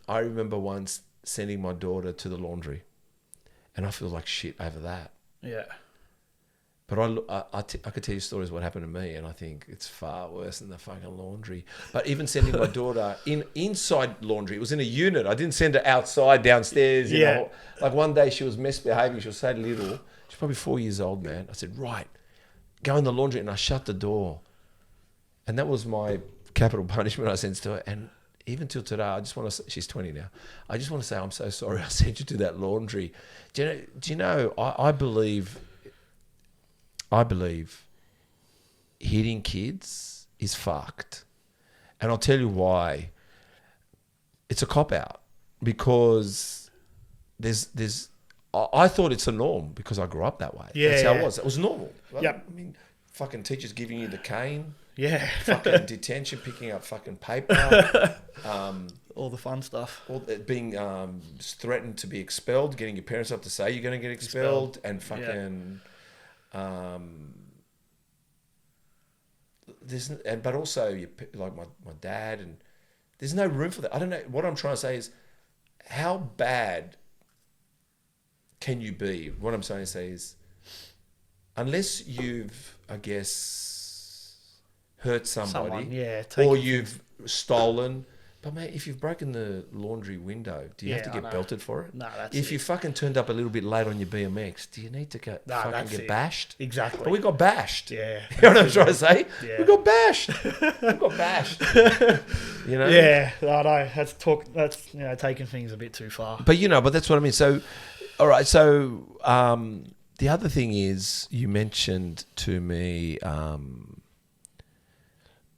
remember once sending my daughter to the laundry, and I feel like shit over that. Yeah. But I could tell you stories what happened to me, and I think it's far worse than the fucking laundry. But even sending my daughter inside laundry, it was in a unit. I didn't send her outside downstairs. You know? Like one day she was misbehaving. She was so little. She's probably 4 years old, man. I said, right, go in the laundry, and I shut the door. And that was my capital punishment I sent to her. And even till today, I just want to say, she's 20 now. I just want to say, I'm so sorry I sent you to that laundry. Do you know, I believe hitting kids is fucked. And I'll tell you why. It's a cop-out because I thought it's a norm because I grew up that way. Yeah, That's how yeah. it was. It was normal. Yep. I mean, fucking teachers giving you the cane, Yeah. fucking detention, picking up fucking paper, All the fun stuff. or being threatened to be expelled, getting your parents up to say you're going to get expelled, and fucking... but also like my dad, and there's no room for that. I don't know. What I'm trying to say is, how bad can you be? What I'm trying to say is, unless you've, I guess, hurt somebody, or you've stolen. But mate, if you've broken the laundry window, do you have to get belted for it? No, that's If you fucking turned up a little bit late on your BMX, do you need to get bashed? Exactly. But we got bashed. Yeah. You know what I'm trying to say? Yeah. We got bashed. You know? Yeah, I know. That's you know, taking things a bit too far. But that's what I mean. So, all right. So, the other thing is, you mentioned to me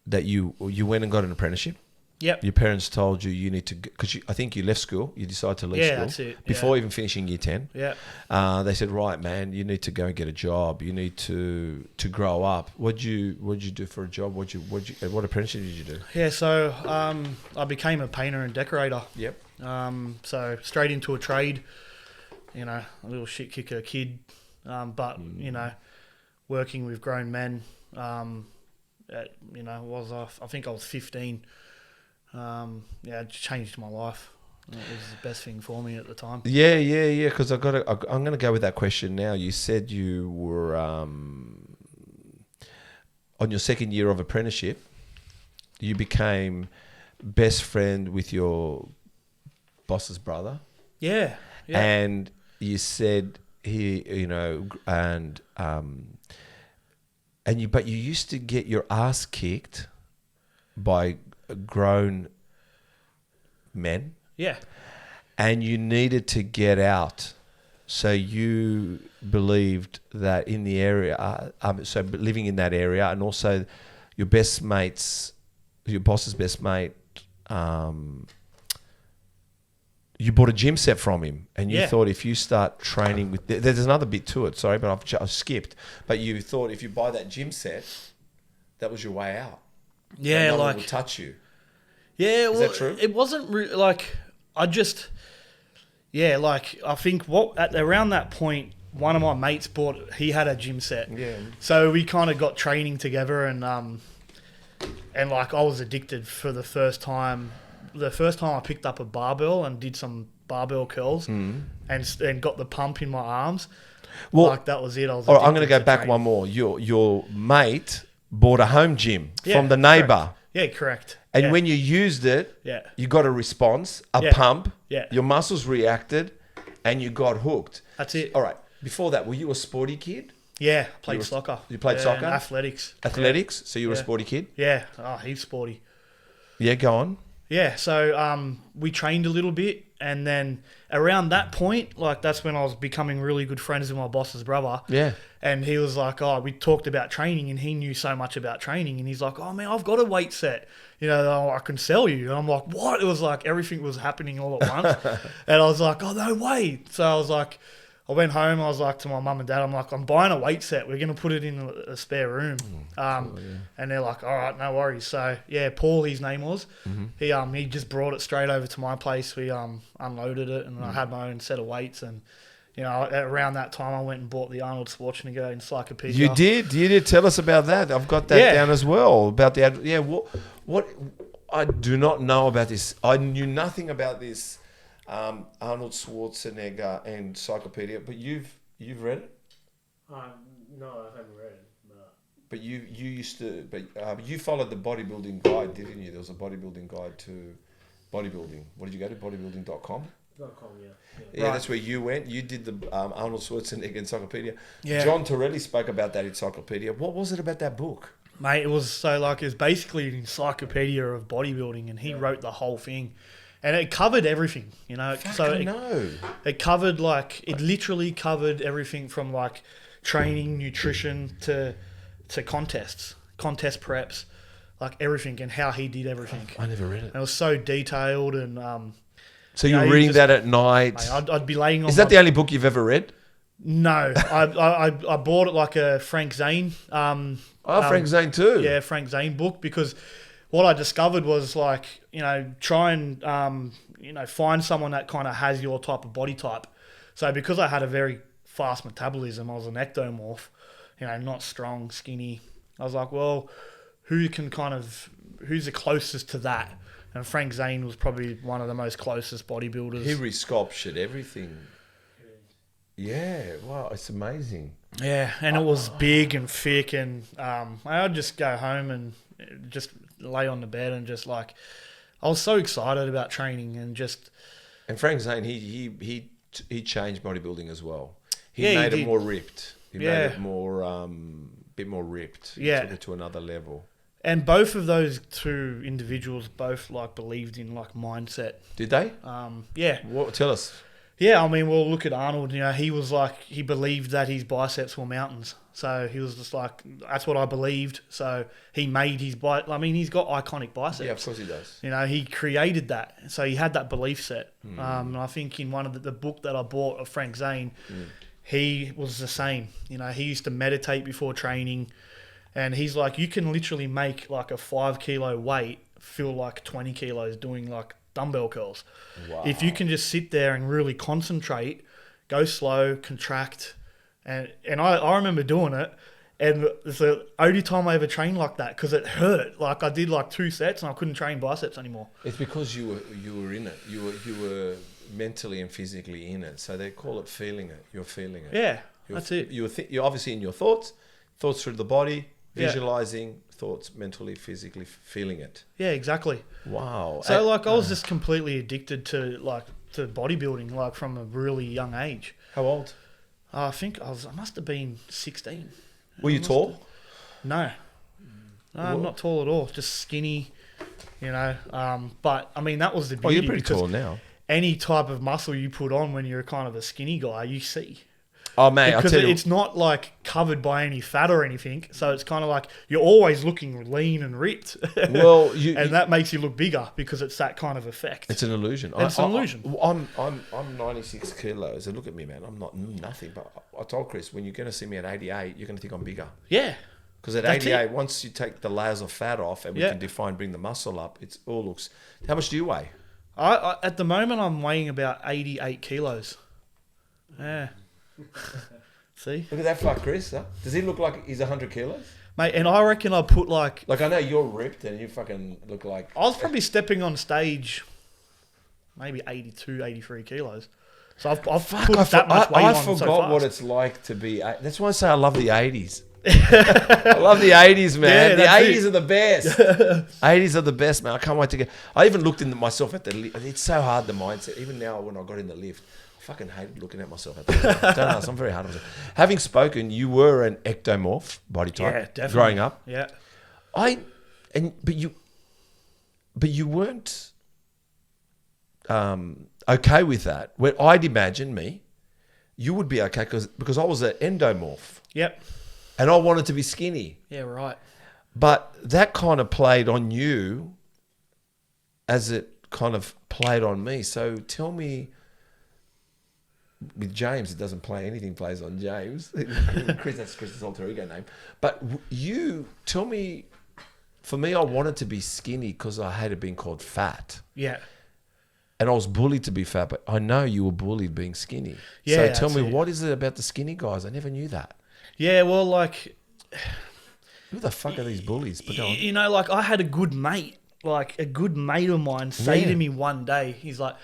that you went and got an apprenticeship. Yep. Your parents told you need to, because I think you left school. You decided to leave school. That's it. Before even finishing year 10. Yeah. They said, right, man, you need to go and get a job. You need to grow up. What'd you do for a job? What apprenticeship did you do? Yeah. So I became a painter and decorator. Yep. So straight into a trade. You know, a little shit kicker kid, but you know, working with grown men. You know, I think I was 15. It changed my life. It was the best thing for me at the time. Yeah. Because I'm going to go with that question now. You said you were on your second year of apprenticeship. You became best friend with your boss's brother. Yeah. And you said but you used to get your ass kicked by grown men. Yeah. And you needed to get out. So you believed that in the area, so living in that area, and also your boss's best mate, you bought a gym set from him, and you thought if you start training with... There's another bit to it, sorry, but I've skipped. But you thought if you buy that gym set, that was your way out. Yeah, no one would touch you. Yeah, Is that true? It wasn't like I just. Yeah, like I think around that point, one of my mates he had a gym set. Yeah. So we kind of got training together, and like I was addicted for the first time. The first time I picked up a barbell and did some barbell curls, and got the pump in my arms. Well, like that was it. I was. All right, I'm going to go addicted back training. one more. Your mate bought a home gym from the neighbour. Correct. Yeah, correct. And yeah. when you used it, Yeah. you got a response, a Yeah. pump. Yeah. Your muscles reacted, and you got hooked. That's it. All right. Before that, were you a sporty kid? Yeah, played were- soccer. you played Yeah, soccer? and athletics. Athletics. So you were a Yeah. sporty kid. Yeah. Oh, he's sporty. Yeah, go on. Yeah, so we trained a little bit, and then around that point, like that's when I was becoming really good friends with my boss's brother. Yeah. And he was like, oh, we talked about training, and he knew so much about training, and he's like, oh man, I've got a weight set, I can sell you. And I'm like, what? It was like everything was happening all at once, and I was like, oh no way. So I was like, I went home. I was like to my mum and dad, I'm like, I'm buying a weight set. We're gonna put it in a spare room. And they're like, all right, no worries. So yeah, Paul, his name was. He just brought it straight over to my place. We unloaded it, and I had my own set of weights. And around that time, I went and bought the Arnold Schwarzenegger encyclopedia. You did tell us about that. I've got that down as well. About the what I do not know about this. I knew nothing about this Arnold Schwarzenegger encyclopedia, but you've read it. No, I haven't read it. But you used to, you followed the bodybuilding guide, didn't you? There was a bodybuilding guide to bodybuilding. What did you go to? Bodybuilding.com? .com, yeah. Yeah, Right. that's where you went. You did the Arnold Schwarzenegger encyclopedia. Yeah. John Torelli spoke about that encyclopedia. What was it about that book? Mate, it was basically an encyclopedia of bodybuilding, and he wrote the whole thing. And it covered everything, It covered it literally covered everything from like training, nutrition to contests, contest preps, like everything, and how he did everything. I never read it. And it was so detailed, and So you're reading that at night. mate, I'd be laying on. Is that the only book you've ever read? No, I bought it like a Frank Zane. Frank Zane too. Yeah, Frank Zane book, because what I discovered was try and find someone that kind of has your type of body type. So because I had a very fast metabolism, I was an ectomorph, not strong, skinny. I was like, well, who's the closest to that? And Frank Zane was probably one of the most closest bodybuilders. He resculptured everything. Yeah, wow, it's amazing. Yeah, and it was big and thick, and I'd just go home and just lay on the bed and just I was so excited about training and just. And Frank Zane, he changed bodybuilding as well. He Yeah, he made it did. more ripped. He made Yeah. it more, bit more ripped. He Yeah. took it to another level. And both of those two individuals both believed in mindset. Did they? Yeah. Tell us. Yeah, I mean, well, look at Arnold. He was he believed that his biceps were mountains. So he was just that's what I believed. So he made his he's got iconic biceps. Yeah, of course he does. He created that. So he had that belief set. And I think in one of the book that I bought of Frank Zane, he was the same. He used to meditate before training. And he's you can literally make a 5 kilo weight feel like 20 kilos doing dumbbell curls. Wow. If you can just sit there and really concentrate, go slow, contract. And I remember doing it. And it's the only time I ever trained like that, because it hurt. I did 2 sets and I couldn't train biceps anymore. It's because you were in it. You were mentally and physically in it. So they call it feeling it. You're feeling it. Yeah, that's it. You're obviously in your thoughts through the body, Yeah. visualizing, thoughts mentally, physically feeling it. Yeah, exactly. Wow. So I was just completely addicted to bodybuilding from a really young age. How old? I think I must have been 16. Were you tall? No, I'm not tall at all. Just skinny, But I mean, that was the beauty. Oh, you're pretty because tall now. Any type of muscle you put on when you're kind of a skinny guy, you see. Oh, mate, Because I'll tell you. it's not covered by any fat or anything. So it's kind of you're always looking lean and ripped. Well, and that makes you look bigger because it's that kind of effect. It's an illusion. It's an illusion. I'm 96 kilos. And look at me, man. I'm not nothing. But I told Chris, when you're going to see me at 88, you're going to think I'm bigger. Yeah. Because at That's 88, it. once you take the layers of fat off and we Yeah. can bring the muscle up, it all looks... How much do you weigh? I at the moment, I'm weighing about 88 kilos. Yeah. See? Look at that flat Chris, huh? Does he look like he's 100 kilos? Mate, and I reckon I put Like, I know you're ripped and you fucking look like... I was probably stepping on stage maybe 82, 83 kilos. So I've put that much weight I on so forgot fast. what it's like to be. That's why I say I love the 80s. I love the 80s, man. Yeah, the that's 80s are the best. 80s are the best, man. I can't wait to get. I even looked into myself at the lift. It's so hard, the mindset. Even now, when I got in the lift, I fucking hated looking at myself at the lift. Don't ask, I'm very hard on myself. Having spoken, you were an ectomorph body type. Yeah, definitely. Growing up. Yeah. But you weren't okay with that. When I'd imagine me, you would be okay because I was an endomorph. Yep. And I wanted to be skinny. Yeah, right. But that kind of played on you as it kind of played on me. So tell me, with James, it doesn't play, anything plays on James. Chris, that's Chris's alter ego name. But you, tell me, for me, I wanted to be skinny because I hated being called fat. Yeah. And I was bullied to be fat, but I know you were bullied being skinny. Yeah, so tell me, that's it. what is it about the skinny guys? I never knew that. Yeah, well, like, Who the fuck are these bullies? But go on. you know, like I had a good mate of mine say Yeah. to me one day, he's like,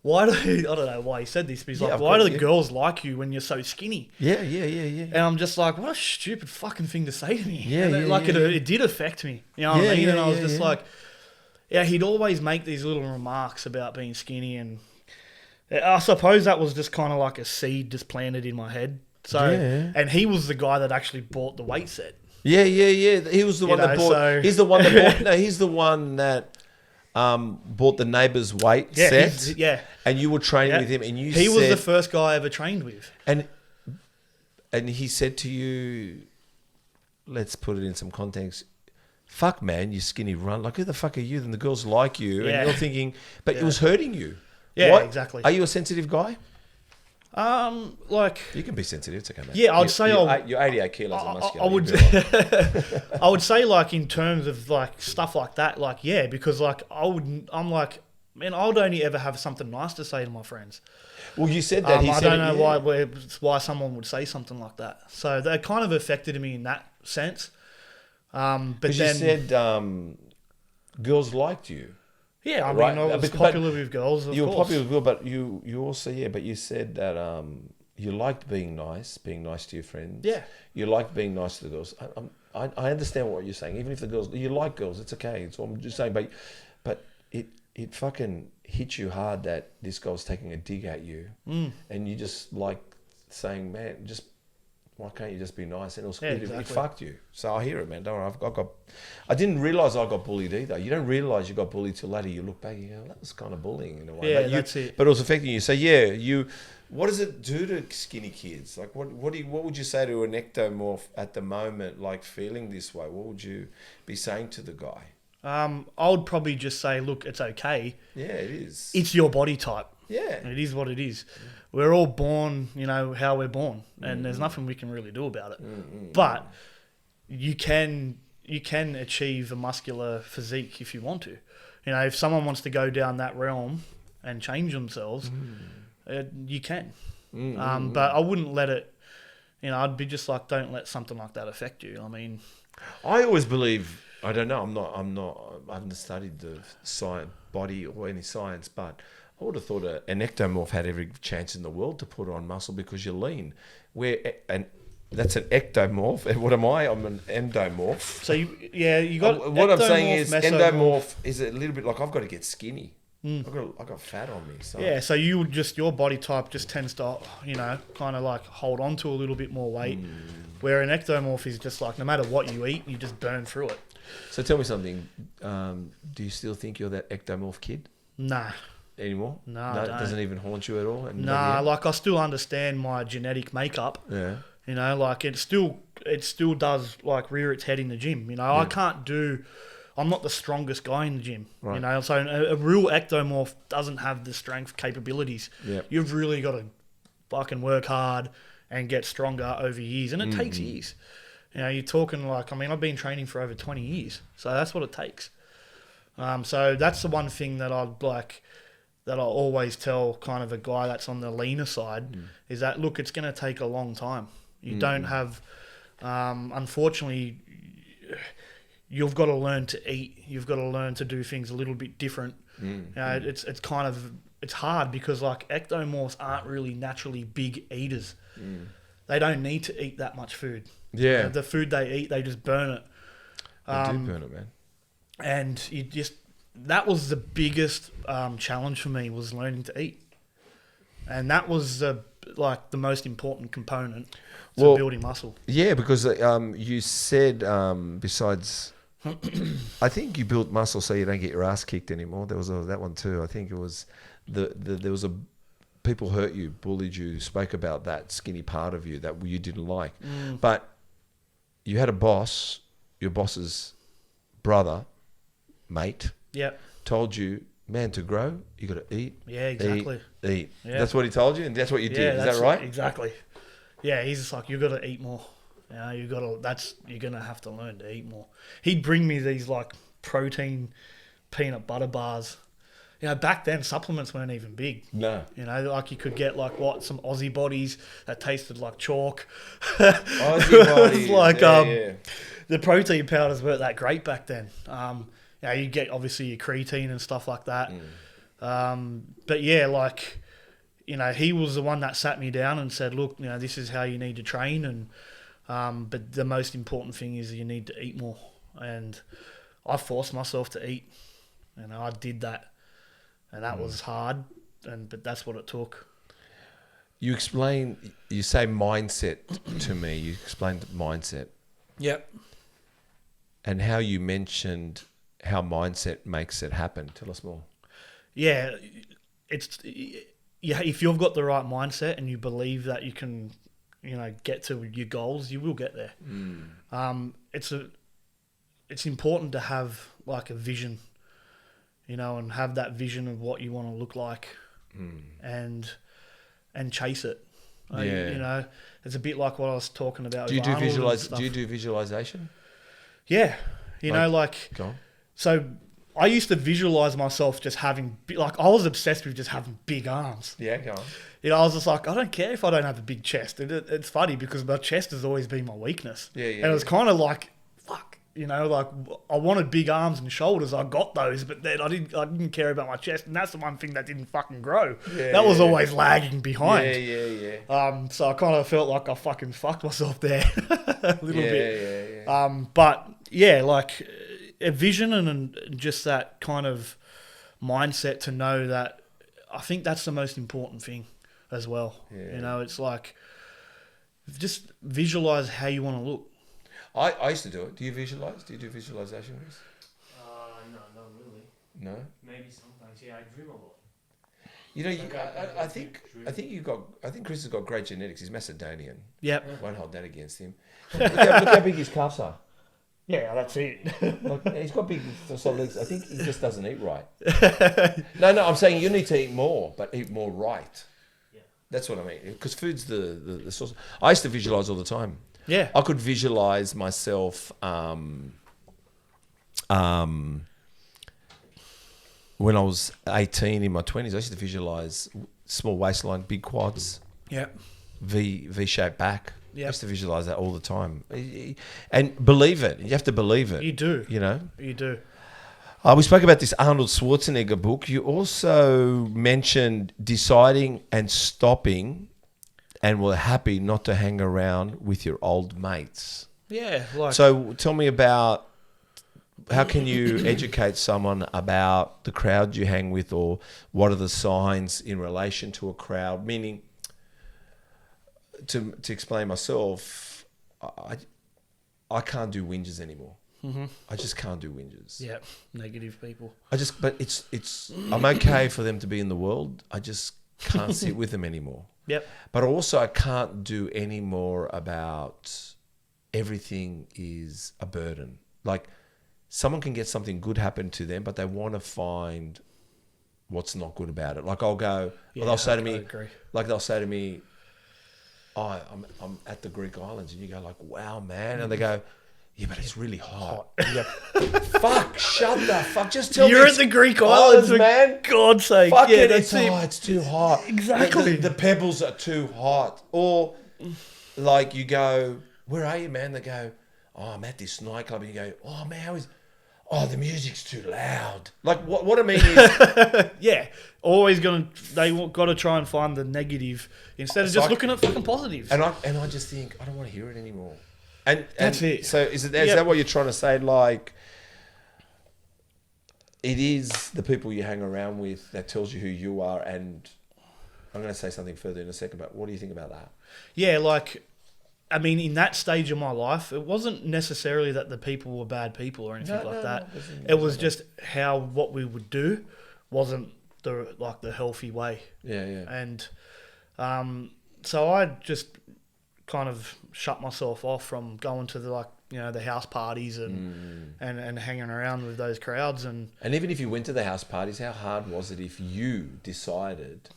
why do I don't know why he said this, but he's Yeah, like, of why do course, the yeah. girls like you when you're so skinny? Yeah. And I'm just like, what a stupid fucking thing to say to me. Yeah, And yeah, it did affect me. You know what Yeah, I mean? yeah, And I was yeah, just yeah. like, yeah, he'd always make these little remarks about being skinny, and I suppose that was just kind of like a seed just planted in my head. So, Yeah. and he was the guy that actually bought the weight set. Yeah. He was the one that know, bought. so- He's the one that bought. No, he's the one that bought the neighbour's weight Yeah, set. yeah. And you were training Yeah. with him, and you He said, was the first guy I ever trained with. and he said to you, let's put it in some context. Fuck, man, you skinny run. Like, who the fuck are you? Then the girls like you, Yeah. and you're thinking, but it was hurting you. Yeah, What? exactly. Are you a sensitive guy? Like, You can be sensitive. It's okay, man. Yeah, I'd say you're 88 kilos of muscular. I would, You'll be all right. I would say like in terms of like stuff like that, like yeah, because like I'm like, man, I would only ever have something nice to say to my friends. Well, you said that. He I said don't it, know yeah. why someone would say something like that. So that kind of affected me in that sense. But Because then you said girls liked you. yeah, I right, mean, I was but popular with girls. Of You were course. popular with girls, but you also, but you said that you liked being nice to your friends. Yeah. You liked being nice to the girls. I understand what you're saying. Even if the girls, you like girls, it's okay. So I'm just saying, but it fucking hit you hard that this guy was taking a dig at you, and you just like saying, man, just why can't you just be nice? And it was Yeah, it exactly. fucked you. So I hear it, man. Don't worry. I didn't realize I got bullied either. You don't realize you got bullied till later. You look back, and you go, that was kind of bullying in a way. Yeah, but that's it. But it was affecting you. So yeah, what does it do to skinny kids? Like, what would you say to an ectomorph at the moment, like feeling this way? What would you be saying to the guy? I would probably just say, look, it's okay. Yeah, it is. It's your body type. Yeah. It is what it is. We're all born, you know, how we're born, and there's nothing we can really do about it. But you can achieve a muscular physique if you want to. You know, if someone wants to go down that realm and change themselves, you can. But I wouldn't let it. You know, I'd be just like, don't let something like that affect you. I mean, I always believe. I don't know. I haven't studied the science, body or any science, but I would have thought an ectomorph had every chance in the world to put on muscle because you're lean. That's an ectomorph. And what am I? I'm an endomorph. so you got. What I'm saying is, mesomorph. endomorph is a little bit like I've got to get skinny. I got fat on me. So. Yeah, so you would just, your body type just tends to, you know, kind of like hold on to a little bit more weight, where an ectomorph is just like, no matter what you eat, you just burn through it. So tell me something. Do you still think you're that ectomorph kid Nah. anymore? No, I it don't. doesn't even haunt you at all. And Nah, like I still understand my genetic makeup. yeah. You know, like it still does like rear its head in the gym. You know, I'm not the strongest guy in the gym. Right. You know, so a real ectomorph doesn't have the strength capabilities. Yep. You've really got to fucking work hard and get stronger over years, and it takes years. You know, you're talking like, I mean, I've been training for over 20 years, so that's what it takes. So that's the one thing that I always tell kind of a guy that's on the leaner side is that, look, it's going to take a long time. You don't have, unfortunately, you've got to learn to eat. You've got to learn to do things a little bit different. You know, it's kind of it's hard because like ectomorphs aren't really naturally big eaters. They don't need to eat that much food. Yeah. The food they eat, they just burn it. They do burn it, man. And that was the biggest challenge for me, was learning to eat. And that was the most important component to building muscle. Yeah, because you said besides, I think you built muscle so you don't get your ass kicked anymore. There was that one too. I think it was there was people hurt you, bullied you, spoke about that skinny part of you that you didn't like. But you had a boss, your boss's brother, mate, told you, man, to grow, you got to eat. Yeah, exactly. Eat. Yeah. That's what he told you, and that's what you did. Is that right? Exactly. Yeah, he's just like, you got to eat more. You know, you're gonna have to learn to eat more. He'd bring me these like protein peanut butter bars. You know, back then supplements weren't even big. No. You know, like you could get some Aussie bodies that tasted like chalk. Aussie bodies. Like yeah. The protein powders weren't that great back then. You know, you get obviously your creatine and stuff like that. But yeah, like, you know, he was the one that sat me down and said, look, you know, this is how you need to train, and but the most important thing is you need to eat more. And I forced myself to eat. You know, I did that. And that was hard, but that's what it took. You say mindset to me. You explained mindset. Yep. And how you mentioned how mindset makes it happen. Tell us more. Yeah, if you've got the right mindset and you believe that you can, you know, get to your goals, you will get there. It's important to have like a vision, you know, and have that vision of what you want to look like, and chase it. You know, it's a bit like what I was talking about. Do you do visualization? Yeah, you know, like. Go on. So I used to visualize myself just having, like, I was obsessed with just having big arms. Yeah, go on. You know, I was just like, I don't care if I don't have a big chest. It's funny because my chest has always been my weakness. Yeah. And it was kind of like, fuck, you know, like I wanted big arms and shoulders. I got those, but then I didn't care about my chest, and that's the one thing that didn't fucking grow. That was always lagging behind. Yeah. So I kind of felt like I fucking fucked myself there a little bit. Yeah. But yeah, like a vision and just that kind of mindset to know that, I think that's the most important thing as well. You know, it's like just visualize how you want to look. I used to do it. Do you visualize? Do you do visualization, Chris? No, not really. No? Maybe sometimes. Yeah, I dream a lot. You know, I think Chris has got great genetics. He's Macedonian. Yep. Won't hold that against him. Look how big his calves are. Yeah, that's it. Like, he's got big solid legs. I think he just doesn't eat right. No, I'm saying you need to eat more, but eat more right. Yeah. That's what I mean. Because food's the source. I used to visualize all the time. Yeah. I could visualize myself when I was 18 in my 20s. I used to visualize small waistline, big quads. Yep. V-shaped back. Yep. I used to visualize that all the time. And believe it. You have to believe it. You do. You know? You do. We spoke about this Arnold Schwarzenegger book. You also mentioned deciding and stopping and were happy not to hang around with your old mates. Yeah. Like, so tell me about how can you educate someone about the crowd you hang with, or what are the signs in relation to a crowd? Meaning, to explain myself, I can't do whinges anymore. Mm-hmm. I just can't do whinges. Yeah, negative people. But it's I'm okay for them to be in the world. I just can't sit with them anymore. Yep. But also I can't do any more about everything is a burden. Like, someone can get something good happen to them, but they want to find what's not good about it. Like, I'll go, Yeah, or they'll say to agree. me, oh, I'm at the Greek islands, and you go like, wow, man, and they go, yeah, but it's really hot. And you go, fuck, shut the fuck, just tell me. You're at the Greek islands, man. For God's sake. Fuck yeah, it, that's it's too hot. Exactly. The pebbles are too hot. Or like you go, where are you, man? They go, oh, I'm at this nightclub, and you go, oh man, oh, the music's too loud. Like what I mean is, Yeah, always got to try and find the negative instead of just looking at fucking positives. and I just think I don't want to hear it anymore. And That's it. So is that what you're trying to say? Like, it is the people you hang around with that tells you who you are. And I'm going to say something further in a second, but what do you think about that? Yeah, like, I mean, in that stage of my life, it wasn't necessarily that the people were bad people or anything like that. It was just what we would do wasn't the healthy way. Yeah. And so I just kind of shut myself off from going to the house parties and hanging around with those crowds. And even if you went to the house parties, how hard was it if you decided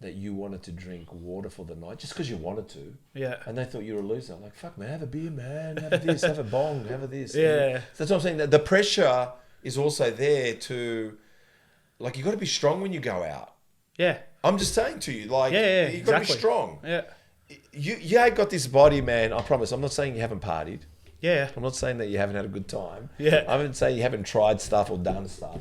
that you wanted to drink water for the night just because you wanted to? Yeah. And they thought you were a loser. Like, fuck, man, have a beer, man. Have this, have a bong, have a this. Yeah. So that's what I'm saying. That the pressure is also there to, like, you got to be strong when you go out. Yeah. I'm just saying to you, like, Yeah, you got to be exactly. strong. Yeah. You ain't got this body, man. I promise. I'm not saying you haven't partied. Yeah. I'm not saying that you haven't had a good time. Yeah. I haven't saying you haven't tried stuff or done stuff.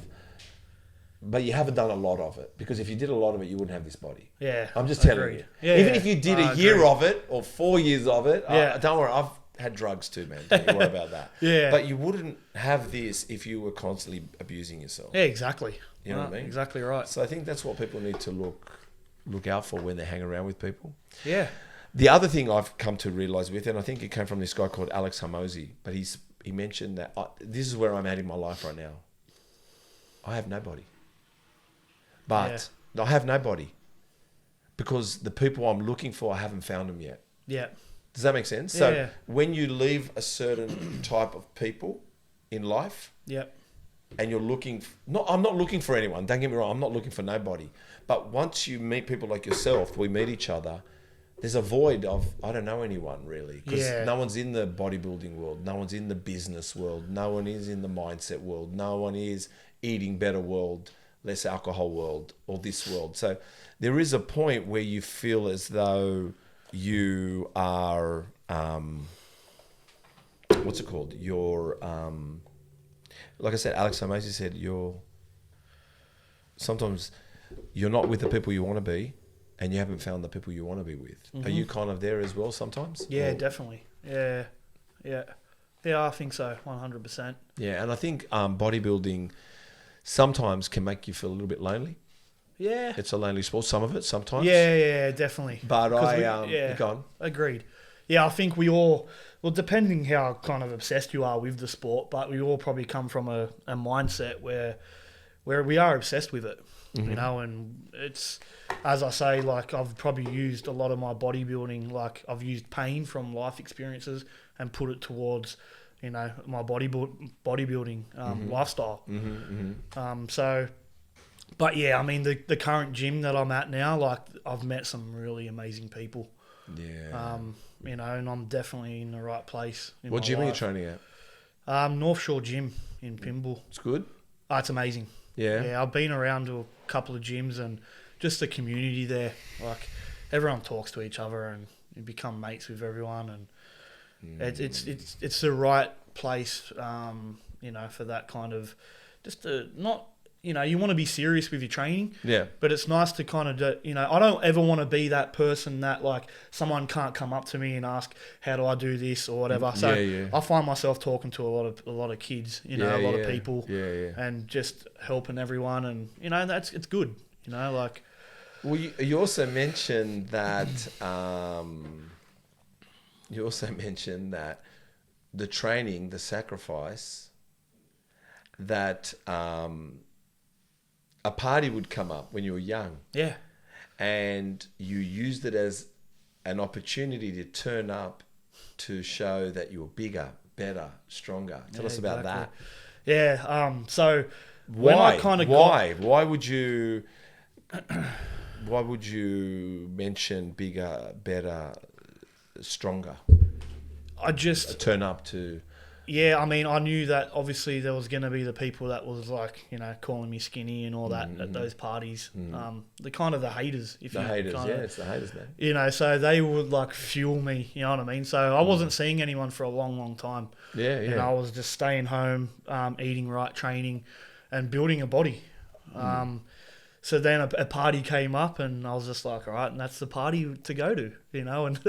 But you haven't done a lot of it. Because if you did a lot of it, you wouldn't have this body. Yeah. I'm just I telling agree. you. Yeah, Even yeah. if you did I a year agree. of it or 4 years of it, Yeah. don't worry. I've had drugs too, man. Don't you worry about that. Yeah. But you wouldn't have this if you were constantly abusing yourself. Yeah, exactly. You know what I mean? Exactly right. So I think that's what people need to look out for when they hang around with people. Yeah. The other thing I've come to realise with, and I think it came from this guy called Alex Hormozi, but he mentioned that this is where I'm at in my life right now. I have nobody. But I have nobody because the people I'm looking for, I haven't found them yet. Yeah. Does that make sense? Yeah. So when you leave a certain type of people in life Yeah. and you're looking, I'm not looking for anyone. Don't get me wrong. I'm not looking for nobody. But once you meet people like yourself, we meet each other, there's a void of, I don't know anyone really. Because no one's in the bodybuilding world. No one's in the business world. No one is in the mindset world. No one is eating better world, less alcohol world, or this world. So there is a point where you feel as though you are, what's it called? You're, like I said, Alex Hormozi said, sometimes you're not with the people you want to be and you haven't found the people you want to be with. Are you kind of there as well sometimes? Yeah, definitely. Yeah. Yeah. Yeah, I think so. 100%. Yeah. And I think bodybuilding sometimes can make you feel a little bit lonely. Yeah. It's a lonely sport, some of it sometimes. Yeah, definitely. But go on. Agreed. Yeah, I think we all, well, depending how kind of obsessed you are with the sport, but we all probably come from a mindset where we are obsessed with it, you know, and it's, as I say, like I've probably used a lot of my bodybuilding, like I've used pain from life experiences and put it towards, you know, my bodybuilding lifestyle. So, but yeah, I mean, the current gym that I'm at now, like I've met some really amazing people. Yeah. You know, and I'm definitely in the right place. What gym are you training at? North Shore Gym in Pimble. It's good. Oh, it's amazing. Yeah. Yeah, I've been around to a couple of gyms and just the community there. Like everyone talks to each other and you become mates with everyone, and it's the right place. You know, for that kind of just not. You know, you want to be serious with your training. Yeah. But it's nice to kind of, you know, I don't ever want to be that person that like someone can't come up to me and ask, how do I do this or whatever. So I find myself talking to a lot of kids, you know, a lot of people and just helping everyone. And, you know, it's good, you know, like. Well, you also mentioned that, the training, the sacrifice, that, a party would come up when you were young. Yeah. And you used it as an opportunity to turn up to show that you were bigger, better, stronger. Tell us about that. Yeah. So why? When I kind of why would you mention bigger, better, stronger? I just turn up to Yeah, I mean, I knew that obviously there was going to be the people that was like, you know, calling me skinny and all that at those parties. The kind of the haters. It's the haters, man. You know, so they would like fuel me, you know what I mean? So I wasn't seeing anyone for a long, long time. Yeah. And I was just staying home, eating right, training and building a body. So then a party came up and I was just like, all right, and that's the party to go to, you know, and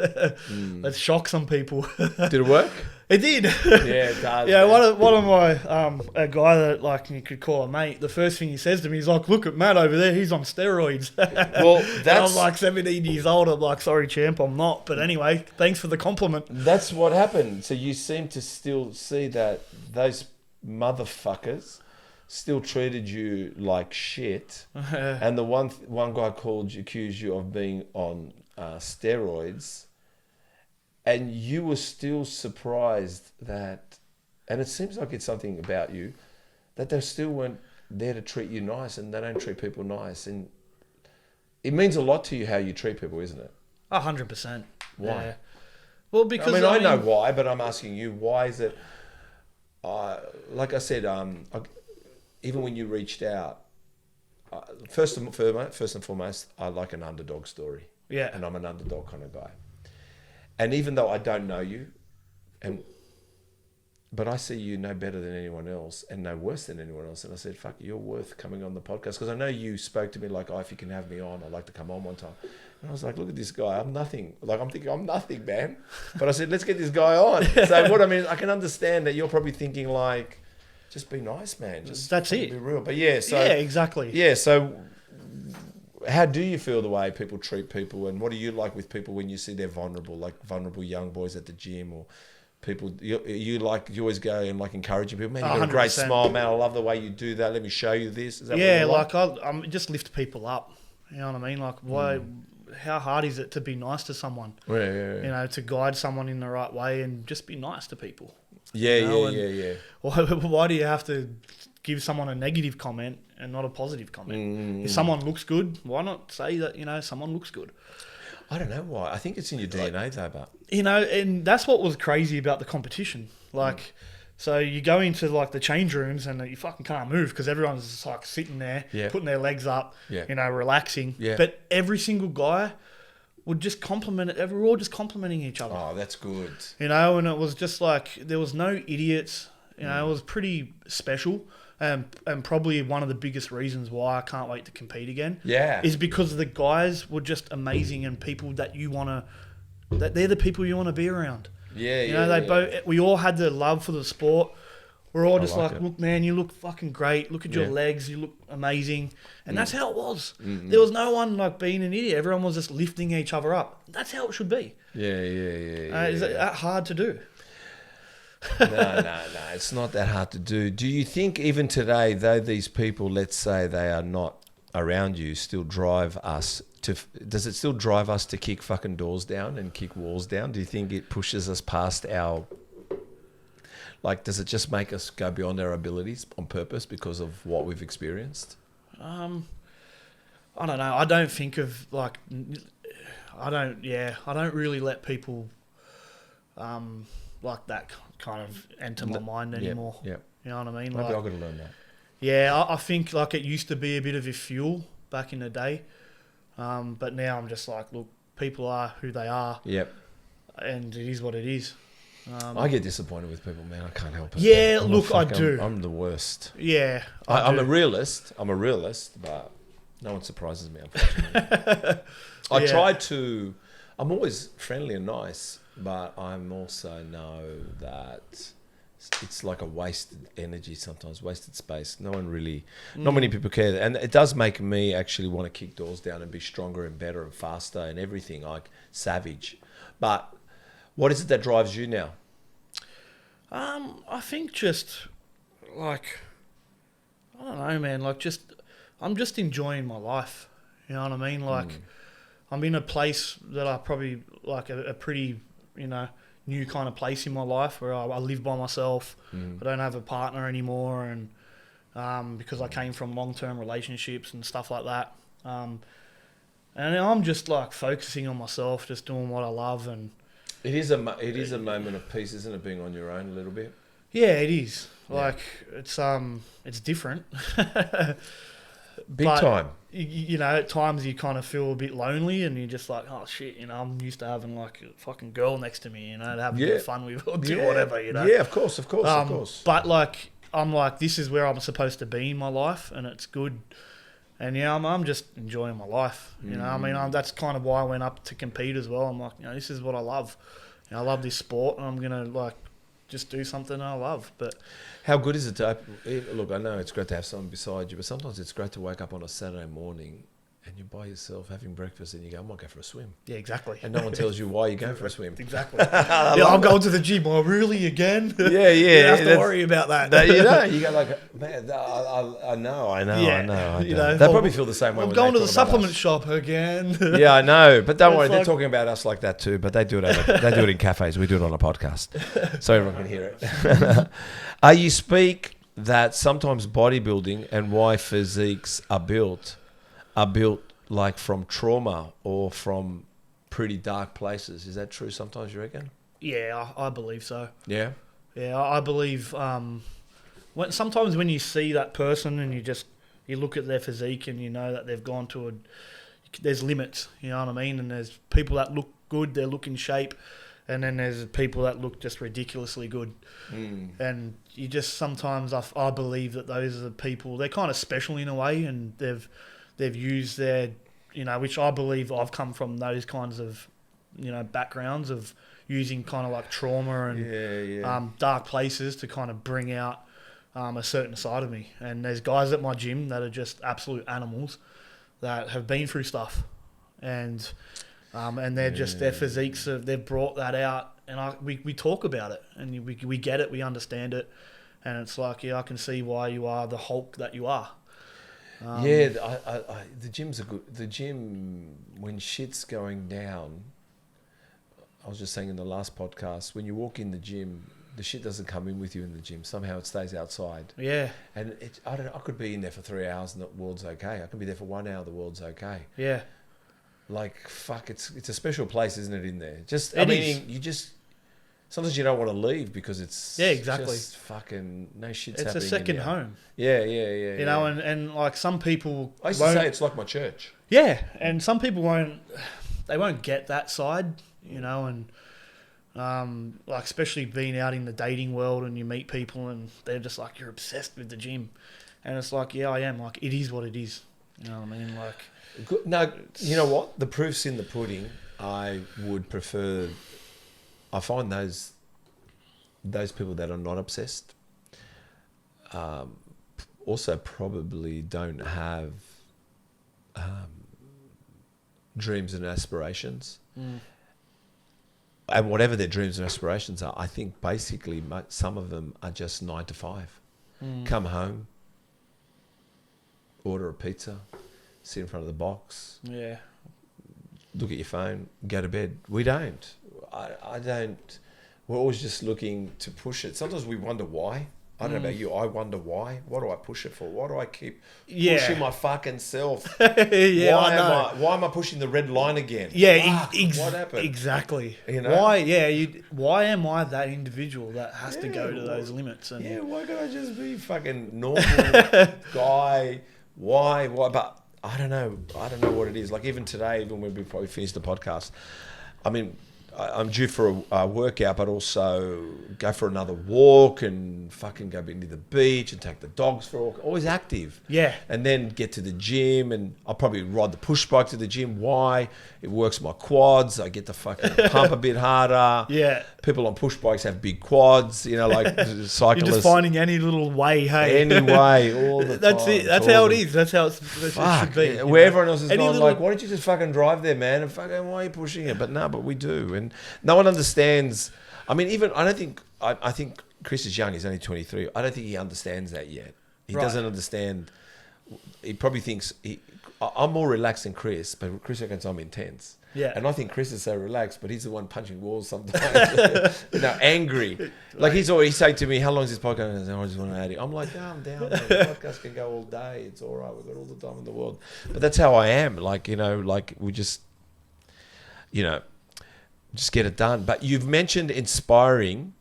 let's shock some people. Did it work? It did. Yeah, it does. Yeah, one of my, a guy that like you could call a mate, the first thing he says to me is like, look at Matt over there, he's on steroids. Well, and I was like 17 years old. I'm like, sorry, champ, I'm not. But anyway, thanks for the compliment. That's what happened. So you seem to still see that those motherfuckers still treated you like shit, and the one guy accused you of being on steroids, and you were still surprised that, and it seems like it's something about you, that they still weren't there to treat you nice, and they don't treat people nice, and it means a lot to you how you treat people, isn't it? 100%. Why? Yeah. Well, because I know why, but I'm asking you, why is it? Like I said, even when you reached out, first and foremost, I like an underdog story. Yeah. And I'm an underdog kind of guy. And even though I don't know you, but I see you no better than anyone else and no worse than anyone else. And I said, fuck, you're worth coming on the podcast. Because I know you spoke to me like, oh, if you can have me on, I'd like to come on one time. And I was like, look at this guy. I'm nothing. Like, I'm thinking, I'm nothing, man. But I said, let's get this guy on. So what I mean, I can understand that you're probably thinking like, just be nice, man. Just that's it. Be real. But yeah, so yeah, exactly. Yeah, so how do you feel the way people treat people, and what do you like with people when you see they're vulnerable, like vulnerable young boys at the gym, or people you always go and like encouraging people, man, you got a great smile, man, I love the way you do that, let me show you this. Is that yeah, what you like I'm just lift people up. You know what I mean? Like why how hard is it to be nice to someone? Yeah. You know, to guide someone in the right way and just be nice to people. Yeah, you know? yeah. Why do you have to give someone a negative comment and not a positive comment? If someone looks good, why not say that, you know, someone looks good? I don't know why. I think it's in your DNA though, but... You know, and that's what was crazy about the competition. Like, so you go into like the change rooms and you fucking can't move because everyone's just like sitting there, putting their legs up, you know, relaxing. Yeah. But every single guy would just compliment it. We're all just complimenting each other. Oh, that's good. You know, and it was just like, there was no idiots. You know, it was pretty special. And probably one of the biggest reasons why I can't wait to compete again. Yeah. Is because the guys were just amazing and people that you want to, that they're the people you want to be around. Yeah, you know, we all had the love for the sport. We're all just like, look, man, you look fucking great. Look at your legs. You look amazing. And that's how it was. There was no one like being an idiot. Everyone was just lifting each other up. That's how it should be. Yeah. Is that hard to do? No. It's not that hard to do. Do you think even today, though these people, let's say they are not around you, still drive us to... Does it still drive us to kick fucking doors down and kick walls down? Do you think it pushes us past our... Like, does it just make us go beyond our abilities on purpose because of what we've experienced? I don't know. I don't think of like... I don't really let people like that kind of enter my mind anymore. Yeah. You know what I mean? Maybe like, I've got to learn that. Yeah, I think like it used to be a bit of a fuel back in the day. But now I'm just like, look, people are who they are. Yep. And it is what it is. I get disappointed with people, man. I can't help it. Yeah, I do. I'm the worst. Yeah. I'm a realist, but no one surprises me, unfortunately. I try to... I'm always friendly and nice, but I'm also know that it's like a wasted energy sometimes, wasted space. Not many people care. And it does make me actually want to kick doors down and be stronger and better and faster and everything, like savage. But what is it that drives you now? I think just like, I don't know, man, like I'm just enjoying my life. You know what I mean? Like I'm in a place that I probably like a pretty, you know, new kind of place in my life where I live by myself. I don't have a partner anymore, and because I came from long-term relationships and stuff like that. And I'm just like focusing on myself, just doing what I love. And it is a moment of peace, isn't it, being on your own a little bit? Yeah, it is. Like it's different. Big But, time. You know, at times you kind of feel a bit lonely, and you're just like, oh shit, you know, I'm used to having like a fucking girl next to me, you know, to have a bit of fun with or do whatever, you know. Yeah, of course. But like, I'm like, this is where I'm supposed to be in my life, and it's good. And yeah, I'm just enjoying my life. You know, I mean, that's kind of why I went up to compete as well. I'm like, you know, this is what I love. You know, I love this sport, and I'm gonna like just do something I love. But how good is it to look? I know it's great to have someone beside you, but sometimes it's great to wake up on a Saturday morning and you're by yourself having breakfast, and you go, I might go for a swim. Yeah, exactly. And no one tells you why you're going for a swim. Exactly. I'm going to the gym. Oh, really? Again? Yeah. You don't have to worry about that. You know, you go like, man, I know. You know, they probably feel the same way. I'm when going they to the talk about supplement us. shop again. Yeah, I know, but don't It's worry, they're like- talking about us like that too. But they do it in cafes. We do it on a podcast, so everyone can hear it. You speak that sometimes bodybuilding and why physiques are built like from trauma or from pretty dark places. Is that true sometimes, you reckon? Yeah, I believe so. Yeah. Yeah, I believe sometimes when you see that person and you look at their physique and you know that they've gone to there's limits, you know what I mean? And there's people that look good, they look in shape, and then there's people that look just ridiculously good. And you just sometimes, I believe that those are the people, they're kind of special in a way, and they've used their, you know, which I believe I've come from those kinds of, you know, backgrounds of using kind of like trauma and dark places to kind of bring out a certain side of me. And there's guys at my gym that are just absolute animals that have been through stuff, and they're just their physiques they've brought that out, and we talk about it, and we get it, we understand it, and it's like, yeah, I can see why you are the Hulk that you are. The gyms are good. The gym, when shit's going down, I was just saying in the last podcast, when you walk in the gym, the shit doesn't come in with you in the gym. Somehow it stays outside. Yeah. And I don't know, I could be in there for 3 hours and the world's okay. I could be there for 1 hour, the world's okay. Yeah. Like, fuck, it's a special place, isn't it, in there? You just... Sometimes you don't want to leave because it's just fucking no shit's happening. It's a second home. Yeah. You know, and like some people... I used to say it's like my church. Yeah, and some people won't get that side, you know, and like especially being out in the dating world and you meet people and they're just like, you're obsessed with the gym. And it's like, yeah, I am. Like, it is what it is. You know what I mean? Like... No, you know what? The proof's in the pudding. I would prefer... I find those people that are not obsessed also probably don't have dreams and aspirations. And whatever their dreams and aspirations are, I think basically some of them are just 9 to 5. Come home, order a pizza, sit in front of the box. Yeah. Look at your phone, go to bed. We don't. I don't. We're always just looking to push it. Sometimes we wonder why. I don't know about you. I wonder why. What do I push it for? Why do I keep pushing my fucking self? Why am I pushing the red line again? Yeah, what happened? Exactly. You know? Why am I that individual that has to go to those limits? And why can't I just be fucking normal guy? Why? But I don't know what it is. Like even today, even when we probably finished the podcast, I mean, I'm due for a workout, but also go for another walk and fucking go into the beach and take the dogs for a walk. Always active. Yeah. And then get to the gym, and I'll probably ride the push bike to the gym. Why? It works my quads. I get to fucking pump a bit harder. Yeah. People on push bikes have big quads, you know, like cyclists. You're just finding any little way, hey. Any way, all the That's time. it. That's how it is. That's how it should be. Yeah. Where everyone else is going like, why don't you just fucking drive there, man? And fucking, why are you pushing it? But we do. And no one understands. I mean, even, I think Chris is young. He's only 23. I don't think he understands that yet. He doesn't understand. He probably thinks, I'm more relaxed than Chris, but Chris reckons I'm intense. Yeah. And I think Chris is so relaxed, but he's the one punching walls sometimes. Angry. Like he's always saying to me, how long is this podcast? And I just want to add it. I'm like, calm down, man. The podcast can go all day. It's all right. We've got all the time in the world. But that's how I am. Like, we just, just get it done. But you've mentioned inspiring,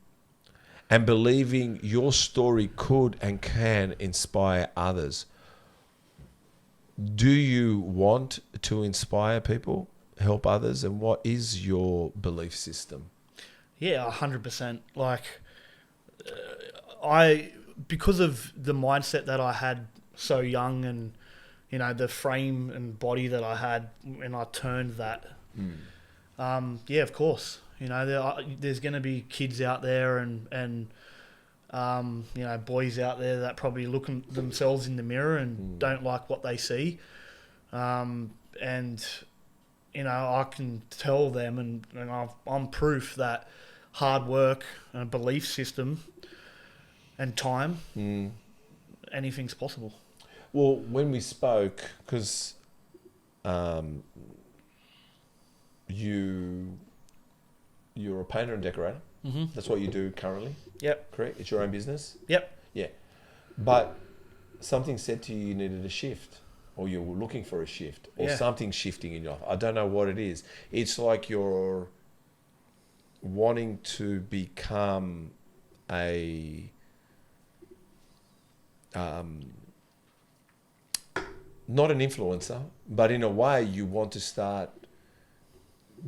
and believing your story could and can inspire others. Do you want to inspire people, help others, and what is your belief system? Yeah, 100%. Like, because of the mindset that I had so young, and you know, the frame and body that I had when I turned that. Yeah, of course. You know, there's going to be kids out there and you know, boys out there that probably look at themselves in the mirror and don't like what they see. And, you know, I can tell them, and I'm proof that hard work and a belief system and time, anything's possible. Well, when we spoke, because you're a painter and decorator. Mm-hmm. That's what you do currently. Yep. Correct? It's your own business? Yep. Yeah. But something said to you needed a shift, or you were looking for a shift, or something shifting in your life. I don't know what it is. It's like you're wanting to become a... not an influencer, but in a way you want to start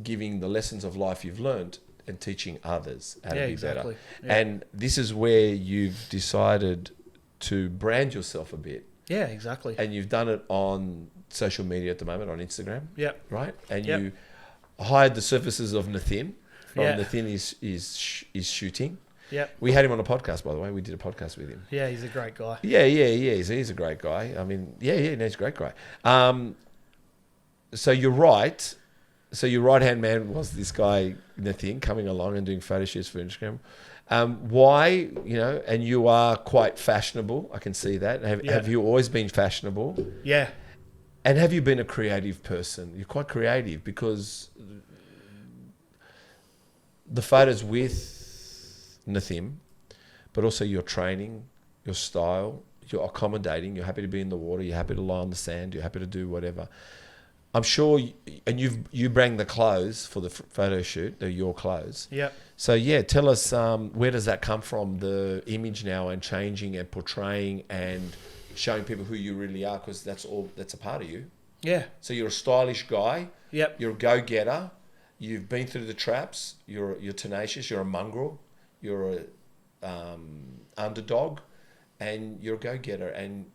giving the lessons of life you've learned and teaching others how to be better. Yeah. And this is where you've decided to brand yourself a bit. Yeah, exactly. And you've done it on social media at the moment, on Instagram. Yep. Right? And you hired the services of Nathin from Nathin is shooting. Yep. We had him on a podcast, by the way. We did a podcast with him. Yeah, he's a great guy. Yeah. He's a great guy. I mean, he's a great guy. So you're right. So your right-hand man was this guy, Nathin, coming along and doing photo shoots for Instagram. Why, you know, and you are quite fashionable. I can see that. Have you always been fashionable? Yeah. And have you been a creative person? You're quite creative, because the photos with Nathin, but also your training, your style, you're accommodating, you're happy to be in the water, you're happy to lie on the sand, you're happy to do whatever. I'm sure, and you bring the clothes for the photo shoot, they're your clothes. Yeah. So tell us, where does that come from, the image now, and changing and portraying and showing people who you really are, because that's a part of you. Yeah. So you're a stylish guy. Yep. You're a go-getter. You've been through the traps. You're tenacious. You're a mongrel. You're a underdog, and you're a go-getter. And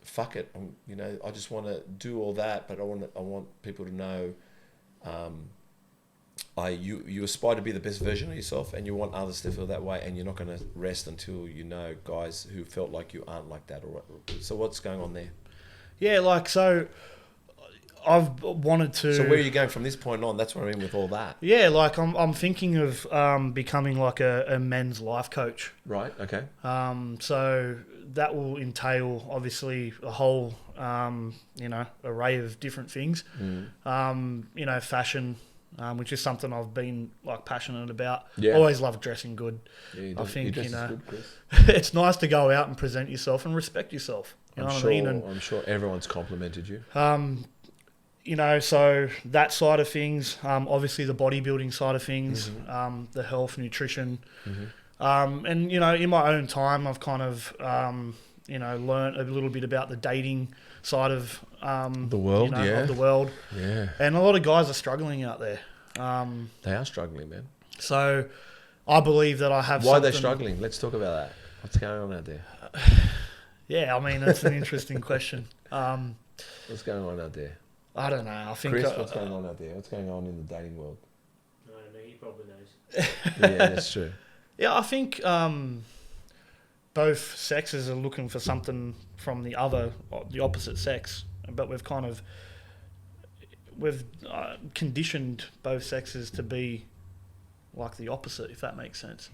fuck it, you know, I just want to do all that, but I want people to know, you aspire to be the best version of yourself, and you want others to feel that way, and you're not going to rest until you know guys who felt like you aren't like that. So what's going on there? Yeah, like, so I've wanted to... So where are you going from this point on? That's what I mean with all that. Yeah, like I'm thinking of becoming like a men's life coach. Right, okay. So that will entail, obviously, a whole, you know, array of different things. You know, fashion, which is something I've been like passionate about. Yeah. Always loved dressing good. Yeah, I think, you know, good, Chris. It's nice to go out and present yourself and respect yourself. You know what I mean? And I'm sure everyone's complimented you. You know, so that side of things, obviously the bodybuilding side of things, the health, nutrition, and, you know, in my own time, I've kind of, you know, learned a little bit about the dating side of the world, you know, of the world. Yeah. And a lot of guys are struggling out there. They are struggling, man. So I believe that I have Why are they struggling? Let's talk about that. What's going on out there? Yeah, I mean, that's an interesting question. What's going on out there? I don't know. I think Chris, what's going on out there? What's going on in the dating world? I don't know. He probably knows. Yeah, that's true. Yeah, I think both sexes are looking for something from the opposite sex, but we've conditioned both sexes to be like the opposite, if that makes sense.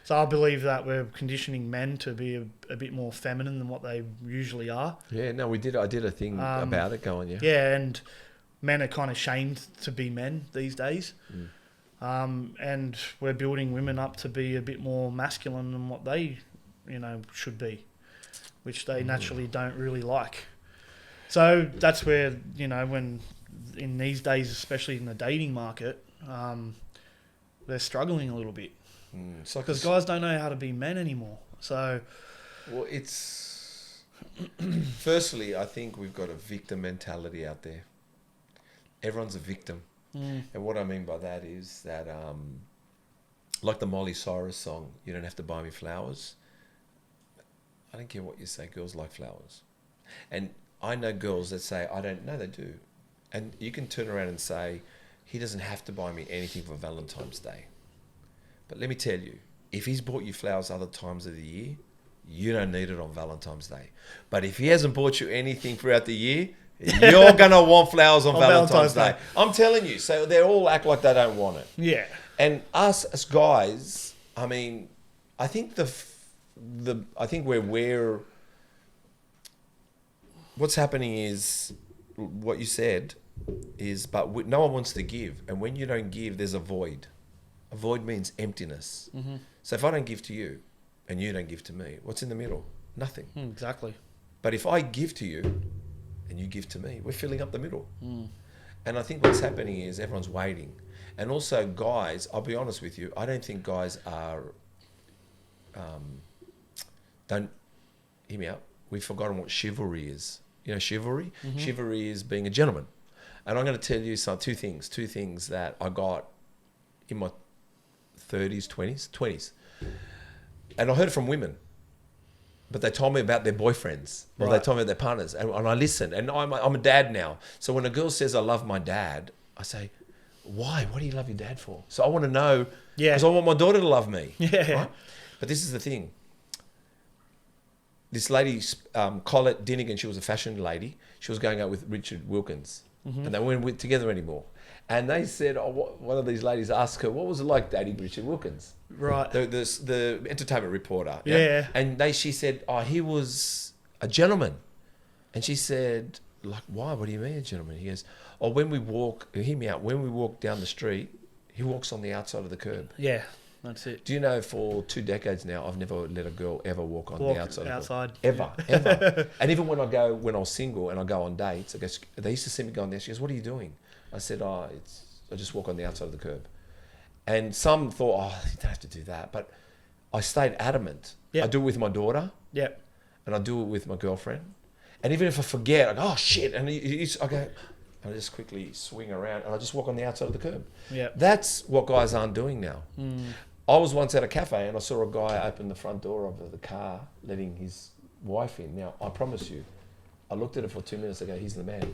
So I believe that we're conditioning men to be a bit more feminine than what they usually are. Yeah, no, I did a thing about it going, yeah. Yeah, and men are kind of shamed to be men these days. And we're building women up to be a bit more masculine than what they, you know, should be, which they naturally don't really like. So that's where, you know, when in these days, especially in the dating market, they're struggling a little bit. Because guys don't know how to be men anymore. So, well, it's firstly, I think we've got a victim mentality out there. Everyone's a victim, and what I mean by that is that, like the Miley Cyrus song, "You Don't Have to Buy Me Flowers." I don't care what you say. Girls like flowers, and I know girls that say, "I don't know." They do, and you can turn around and say, "He doesn't have to buy me anything for Valentine's Day." But let me tell you, if he's bought you flowers other times of the year, you don't need it on Valentine's Day. But if he hasn't bought you anything throughout the year, you're going to want flowers on Valentine's Day. I'm telling you. So they all act like they don't want it. Yeah. And us as guys, I mean, I think what's happening is what you said is, but no one wants to give. And when you don't give, there's a void. A void means emptiness. So if I don't give to you and you don't give to me, what's in the middle? Nothing. Exactly. But if I give to you and you give to me, we're filling up the middle. And I think what's happening is everyone's waiting. And also guys, I'll be honest with you, I don't think guys are, don't, hear me out, we've forgotten what chivalry is. You know chivalry? Chivalry is being a gentleman. And I'm going to tell you two things that I got in my 20s. And I heard it from women. But they told me about their boyfriends. Or they told me about their partners. And I listened. And I'm a dad now. So when a girl says, "I love my dad," I say, "Why? What do you love your dad for?" So I want to know. Because I want my daughter to love me. Yeah. Right? But this is the thing. This lady, Colette Dinnigan, she was a fashion lady. She was going out with Richard Wilkins. And they weren't together anymore. And they said, one of these ladies asked her, "What was it like dating Richard Wilkins?" Right. The entertainment reporter. Yeah. And she said, "Oh, he was a gentleman." And she said, "Like, why? What do you mean a gentleman?" He goes, "Oh, when we walk, hear me out, when we walk down the street, he walks on the outside of the curb." Yeah, that's it. Do you know for 2 decades now, I've never let a girl ever walk on the outside. Ever. And even when I was single and I go on dates, they used to see me go on there. She goes, "What are you doing?" I said, I just walk on the outside of the curb. And some thought, "Oh, you don't have to do that." But I stayed adamant. Yep. I do it with my daughter. Yep. And I do it with my girlfriend. And even if I forget, I go, "Oh, shit." And I go, I just quickly swing around and I just walk on the outside of the curb. Yep. That's what guys aren't doing now. I was once at a cafe and I saw a guy open the front door of the car, letting his wife in. Now, I promise you, I looked at it for 2 minutes. I go, "He's the man."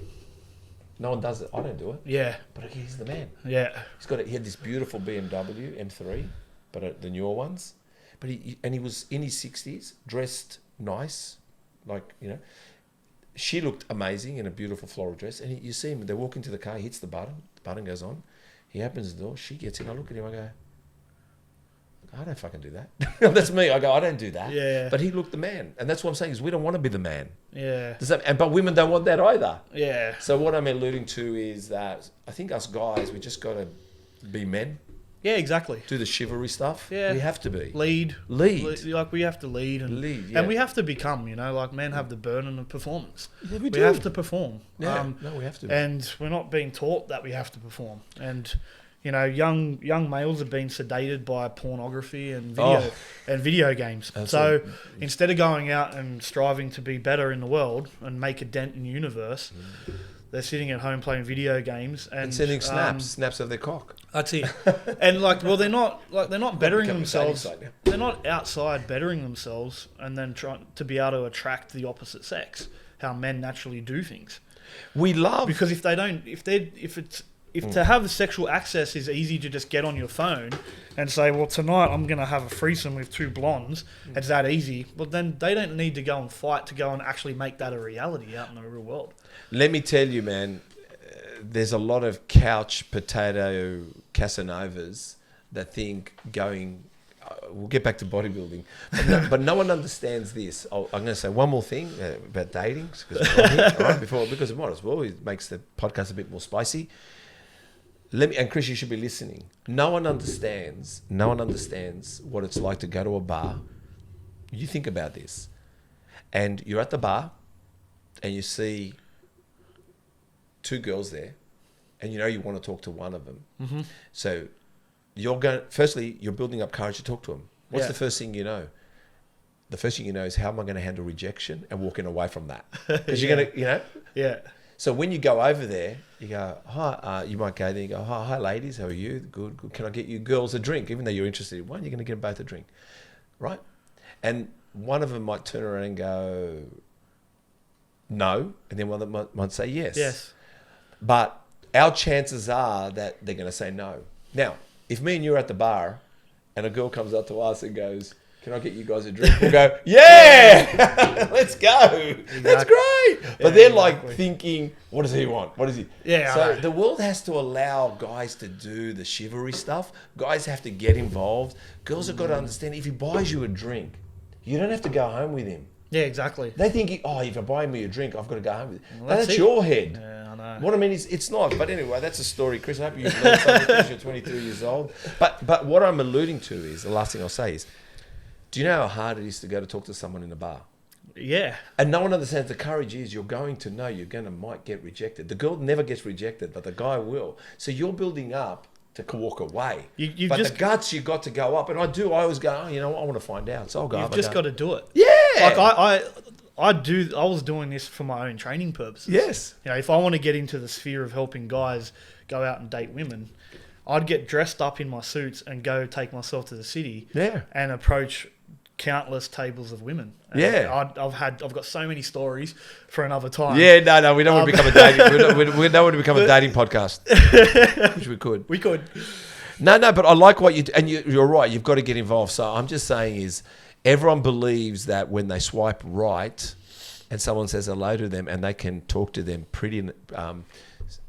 No one does it. I don't do it. Yeah. But he's the man. Yeah. He had this beautiful BMW M3, but the newer ones. But he was in his 60s, dressed nice, like, you know. She looked amazing in a beautiful floral dress. And you see him, they walk into the car, he hits the button goes on. He opens the door, she gets in. I look at him, I go, "I don't fucking do that." That's me. I go, "I don't do that." Yeah. But he looked the man. And that's what I'm saying is we don't want to be the man. Yeah. But women don't want that either. Yeah. So what I'm alluding to is that I think us guys, we just got to be men. Yeah, exactly. Do the chivalry stuff. Yeah. We have to be. Lead. Like we have to lead. And we have to become, like men have the burden of performance. Yeah, we have to perform. Yeah, we have to. And we're not being taught that we have to perform. And young males are being sedated by pornography and video games. Absolutely. So instead of going out and striving to be better in the world and make a dent in the universe, they're sitting at home playing video games and sending snaps of their cock. That's it. And they're not bettering themselves. They're not outside bettering themselves and then trying to be able to attract the opposite sex. How men naturally do things. Because if to have sexual access is easy to just get on your phone and say, "Well, tonight I'm going to have a threesome with 2 blondes," it's that easy. But then they don't need to go and fight to go and actually make that a reality out in the real world. Let me tell you, man, there's a lot of couch potato Casanovas that think we'll get back to bodybuilding, but no one understands this. I'm going to say one more thing about dating, because it might as well. It makes the podcast a bit more spicy. And Chris, you should be listening. No one understands what it's like to go to a bar. You think about this. And you're at the bar and you see 2 girls there and you want to talk to one of them. So firstly, you're building up courage to talk to them. What's Yeah. the first thing you know? The first thing you know is, how am I going to handle rejection and walking away from that? Because you're going to, Yeah. So when you go over there, you go, hi, you might go there and you go, hi ladies, how are you? Good. Can I get you girls a drink? Even though you're interested in one, you're going to get them both a drink, right? And one of them might turn around and go, no, and then one of them might say yes. Yes. But our chances are that they're going to say no. Now, if me and you are at the bar and a girl comes up to us and goes, can I get you guys a drink? We'll go, yeah, let's go. Exactly. That's great. But they're like thinking, what does he want? What does he? Yeah. So the world has to allow guys to do the chivalry stuff. Guys have to get involved. Girls have got to understand, if he buys you a drink, you don't have to go home with him. Yeah, exactly. They think, if you're buying me a drink, I've got to go home with you. Well, that's it. your head. Yeah, I know. What I mean is, it's not. But anyway, that's a story, Chris. I hope you've learned something because you're 22 years old. But what I'm alluding to is, the last thing I'll say is, do you know how hard it is to go to talk to someone in a bar? Yeah. And no one understands the courage is, you're going to know might get rejected. The girl never gets rejected, but the guy will. So you're building up to walk away. But the guts, you got to go up. And I always go, I want to find out. So I'll go up. You've just got to do it. Yeah. Like I was doing this for my own training purposes. Yes. If I want to get into the sphere of helping guys go out and date women, I'd get dressed up in my suits and go take myself to the city. Yeah. And approach countless tables of women. And Yeah. I've got so many stories for another time. Yeah, no, we don't want to become a dating. We don't want to become a dating podcast, which we could. We could. No, but I like what you do, and you're right. You've got to get involved. So I'm just saying is, everyone believes that when they swipe right, and someone says hello to them, and they can talk to them pretty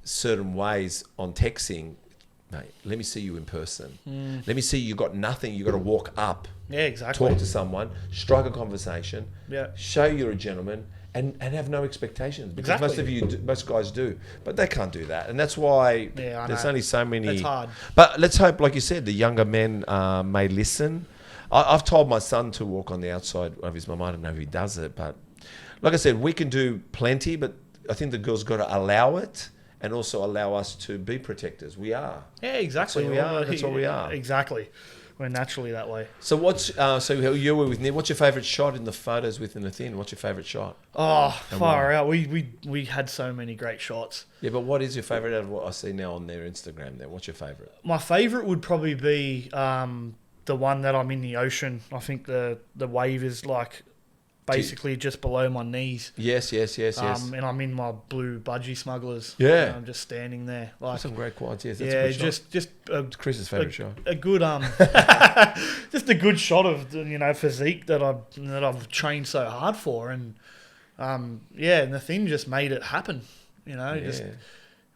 certain ways on texting. Mate, let me see you in person. Let me see you got nothing. You got to walk up. Yeah, exactly. Talk to someone, strike a conversation. Yeah. Show you're a gentleman, and have no expectations, because most guys do, but they can't do that, and that's why there's only so many. It's hard. But let's hope, like you said, the younger men may listen. I've told my son to walk on the outside of his mum. I don't know if he does it, but like I said, we can do plenty, but I think the girls got to allow it. And also allow us to be protectors. We are. Yeah, exactly. That's what we are. That's what we are. Exactly. We're naturally that way. So you were with Nick. What's your favourite shot in the photos with Nathan? What's your favourite shot? Oh, far out. We had so many great shots. Yeah, but what is your favourite out of what I see now on their Instagram there? What's your favourite? My favourite would probably be the one that I'm in the ocean. I think the wave is like basically just below my knees. Yes. And I'm in my blue budgie smugglers. Yeah. And I'm just standing there. Like, Some great quads. Yes, that's yeah, a good shot. just It's Chris's favourite shot. A good just a good shot of physique that I've trained so hard for, and and the thing just made it happen. Just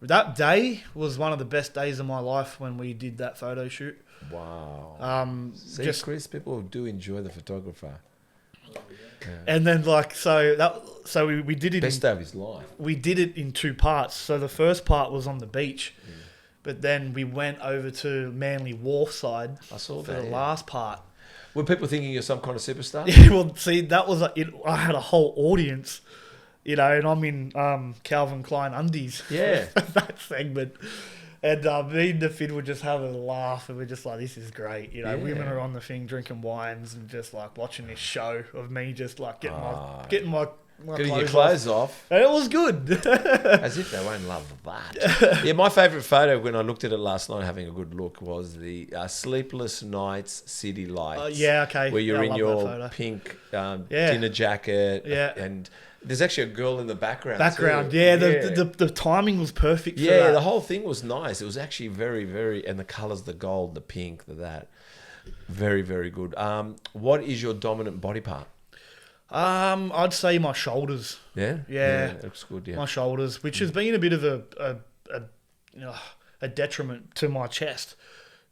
that day was one of the best days of my life when we did that photo shoot. Wow. Chris, people do enjoy the photographer. Yeah. And then so we did it best day of his life. We did it in two parts. So the first part was on the beach, but then we went over to Manly Wharf side for the last part. Were people thinking you're some kind of superstar? Yeah, well, see, that was I had a whole audience, and I'm in Calvin Klein undies. Yeah, that segment. And me and the Finn would just have a laugh, and we're just like, this is great. Women are on the thing drinking wines and just like watching this show of me just like getting my clothes off. And it was good. As if they won't love that. Yeah, my favourite photo when I looked at it last night, having a good look, was the Sleepless Nights City Lights. Okay. Where you're in your pink dinner jacket. Yeah. And there's actually a girl in the background. The timing was perfect for that. Yeah, the whole thing was nice. It was actually very, very, and the colours, the gold, the pink, that. Very, very good. What is your dominant body part? I'd say my shoulders. Yeah? Yeah. Looks good, yeah. My shoulders, which has been a bit of a detriment to my chest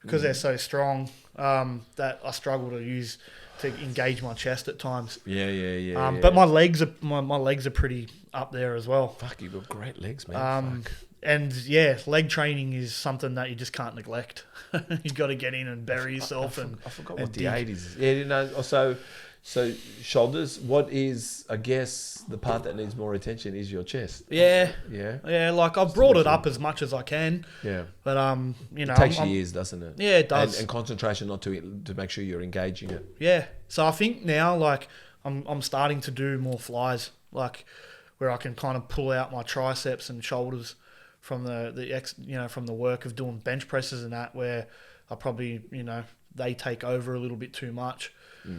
because they're so strong that I struggle to engage my chest at times. Yeah. But my legs are pretty up there as well. Fuck, you've got great legs, man. And leg training is something that you just can't neglect. You've got to get in and bury yourself. I forgot what the 80s is. Yeah, So shoulders, what is, I guess, the part that needs more attention is your chest. Yeah. Yeah. Yeah, like I've brought it up as much as I can. Yeah. But you know, It takes years, doesn't it? Yeah, it does. And concentration not to make sure you're engaging it. Yeah. So I think now, like, I'm starting to do more flies, like where I can kind of pull out my triceps and shoulders from from the work of doing bench presses and that, where I probably, you know, they take over a little bit too much.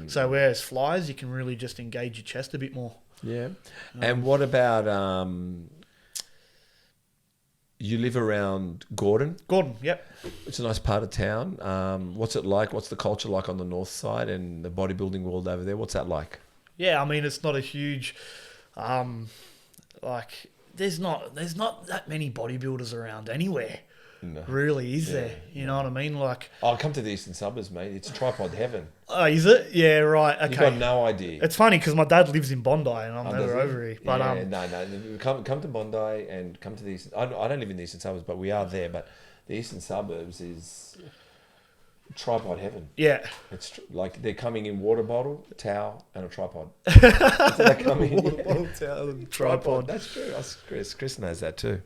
So whereas flies, you can really just engage your chest a bit more. Yeah. And what about you live around Gordon? Gordon, yep. It's a nice part of town. What's it like? What's the culture like on the north side and the bodybuilding world over there? What's that like? Yeah, I mean, it's not a huge, like, there's not that many bodybuilders around anywhere. No. Really, is there? You know what I mean? Like, Oh, come to the eastern suburbs, mate. It's tripod heaven. oh, is it? Yeah, right. Okay. You've got no idea. It's funny because my dad lives in Bondi and I'm Oh, never does he? over here. But yeah, no. Come to Bondi and come to the eastern. I don't live in the eastern suburbs, but we are there. But the eastern suburbs is tripod heaven. yeah, It's like they're coming in water bottle, towel, and a tripod. That's what they come in. tripod. That's true. Chris knows that too.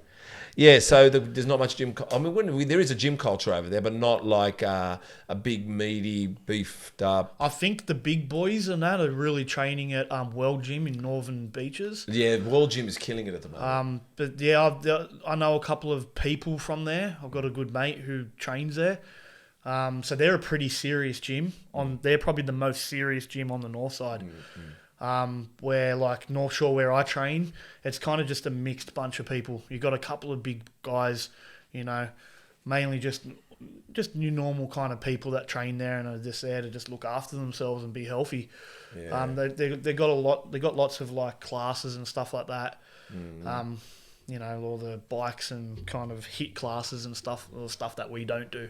Yeah, so there's not much gym. I mean, there is a gym culture over there, but not like a big meaty beefed up. I think the big boys and that are really training at World Gym in Northern Beaches. Yeah, World Gym is killing it at the moment. But yeah, I know a couple of people from there. I've got a good mate who trains there. So they're a pretty serious gym. They're probably the most serious gym on the north side. Where like North Shore where I train, it's kind of just a mixed bunch of people. You've got a couple of big guys, you know, mainly just new normal kind of people that train there and are just there to just look after themselves and be healthy. Yeah. They got lots of like classes and stuff like that. You know, all the bikes and kind of hit classes and stuff, all the stuff that we don't do.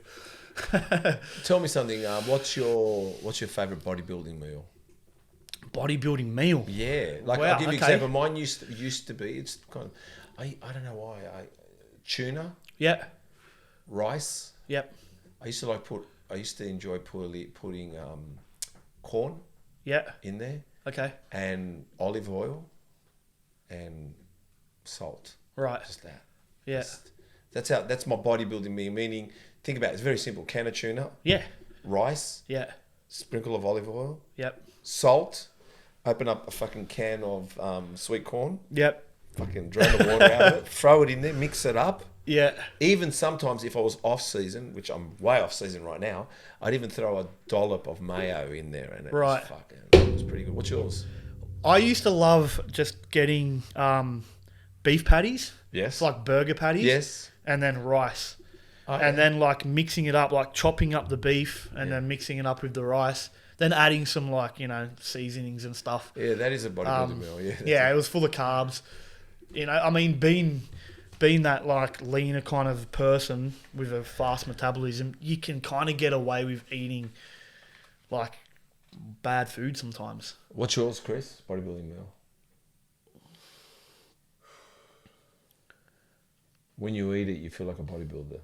Tell me something. What's your favorite bodybuilding meal? Bodybuilding meal. Yeah, like Wow, I'll give you an okay. example. Mine used to be. It's kind of, I don't know why. Tuna, Yeah. rice. Yep. I used to enjoy putting corn Yeah. in there Okay. and olive oil and salt. Right. Just that. Yeah. That's my bodybuilding meal. Meaning, think about it. It's very simple. Can of tuna, Yeah. rice, Yeah. sprinkle of olive oil, Yep. salt. Open up a fucking can of sweet corn. Yep. Fucking drain the water out of it. Throw it in there. Mix it up. Yeah. Even sometimes if I was off season, which I'm way off season right now, I'd even throw a dollop of mayo in there, and it was pretty good. What's yours? I used to love just getting beef patties. Yes. It's like burger patties. Yes. And then rice. And then like mixing it up, like chopping up the beef and then mixing it up with the rice. Then adding some like, you know, seasonings and stuff. Yeah, that is a bodybuilding meal. Yeah. Yeah, it was full of carbs. You know, I mean, being that like leaner kind of person with a fast metabolism, you can kind of get away with eating like bad food sometimes. What's yours, Chris? Bodybuilding meal. When you eat it, you feel like a bodybuilder.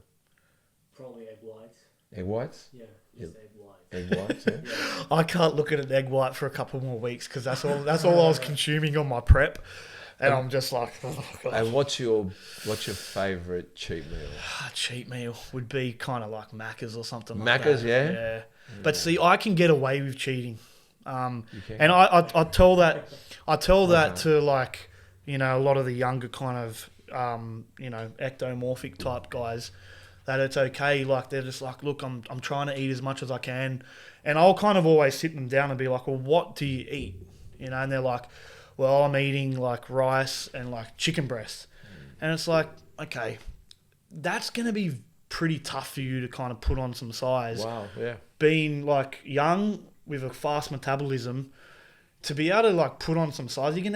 Probably egg whites. Egg whites? Yeah, just egg whites. Egg whites, yeah. I can't look at an egg white for a couple more weeks because that's all I was consuming on my prep, and I'm just like, oh, God. And what's your favourite cheat meal? Cheat meal would be kind of like Macca's or something. Macca's, like that. yeah? Yeah. But see, I can get away with cheating, can. and I tell that to like, you know, a lot of the younger kind of you know, ectomorphic type guys, that it's okay. Like they're just like, look, I'm trying to eat as much as I can, and I'll kind of always sit them down and be like, well, what do you eat? You know, and they're like, well, I'm eating like rice and like chicken breast, and it's like, okay, that's gonna be pretty tough for you to kind of put on some size. Wow, yeah. Being like young with a fast metabolism, to be able to like put on some size, you're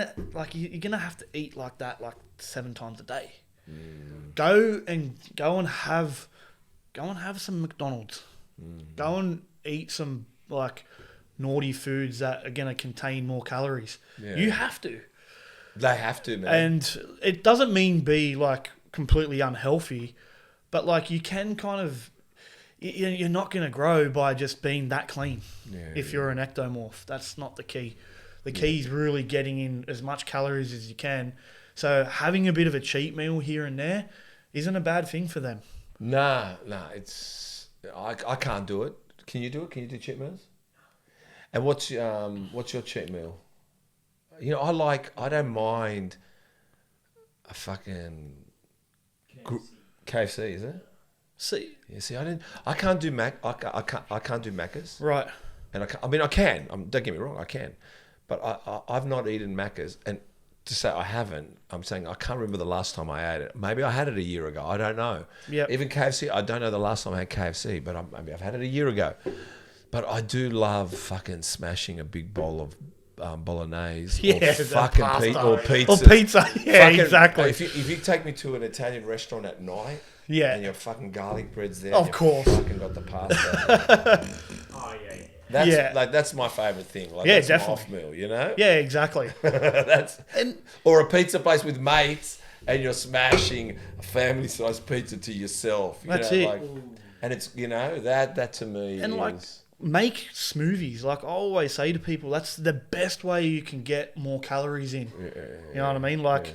gonna have to eat like that like 7 times a day. Go and have some McDonald's. Go and eat some like naughty foods that are gonna contain more calories. Yeah. You have to. They have to, man. And it doesn't mean be like completely unhealthy, but like you can kind of, you're not going to grow by just being that clean. Yeah, if you're an ectomorph, that's not the key. The key is really getting in as much calories as you can. So having a bit of a cheat meal here and there isn't a bad thing for them. Nah, it's I can't do it. Can you do it? Can you do cheat meals? And what's your cheat meal? You know, I don't mind a fucking KFC, is it? See, I can't do I can't do Macca's. right? And I can. Don't get me wrong, I can. But I've not eaten Macca's, and to say I haven't, I'm saying I can't remember the last time I ate it. Maybe I had it a year ago. I don't know. Yep. Even KFC, I don't know the last time I had KFC, but maybe I've had it a year ago. But I do love fucking smashing a big bowl of bolognese Yeah, or fucking pasta. or pizza. Or pizza, yeah, Fucking- exactly. If you take me to an Italian restaurant at night, Yeah. and your fucking garlic bread's there, Of and course. you've fucking got the pasta. Oh yeah, yeah. That's Yeah. that's my favorite thing. Like, Yeah, that's definitely. my off meal, you know. Yeah, exactly. Or a pizza place with mates, and you're smashing a family-sized pizza to yourself. You That's know, it. Like, and it's that to me And like, is make smoothies. Like I always say to people, that's the best way you can get more calories in. You know what I mean? Like,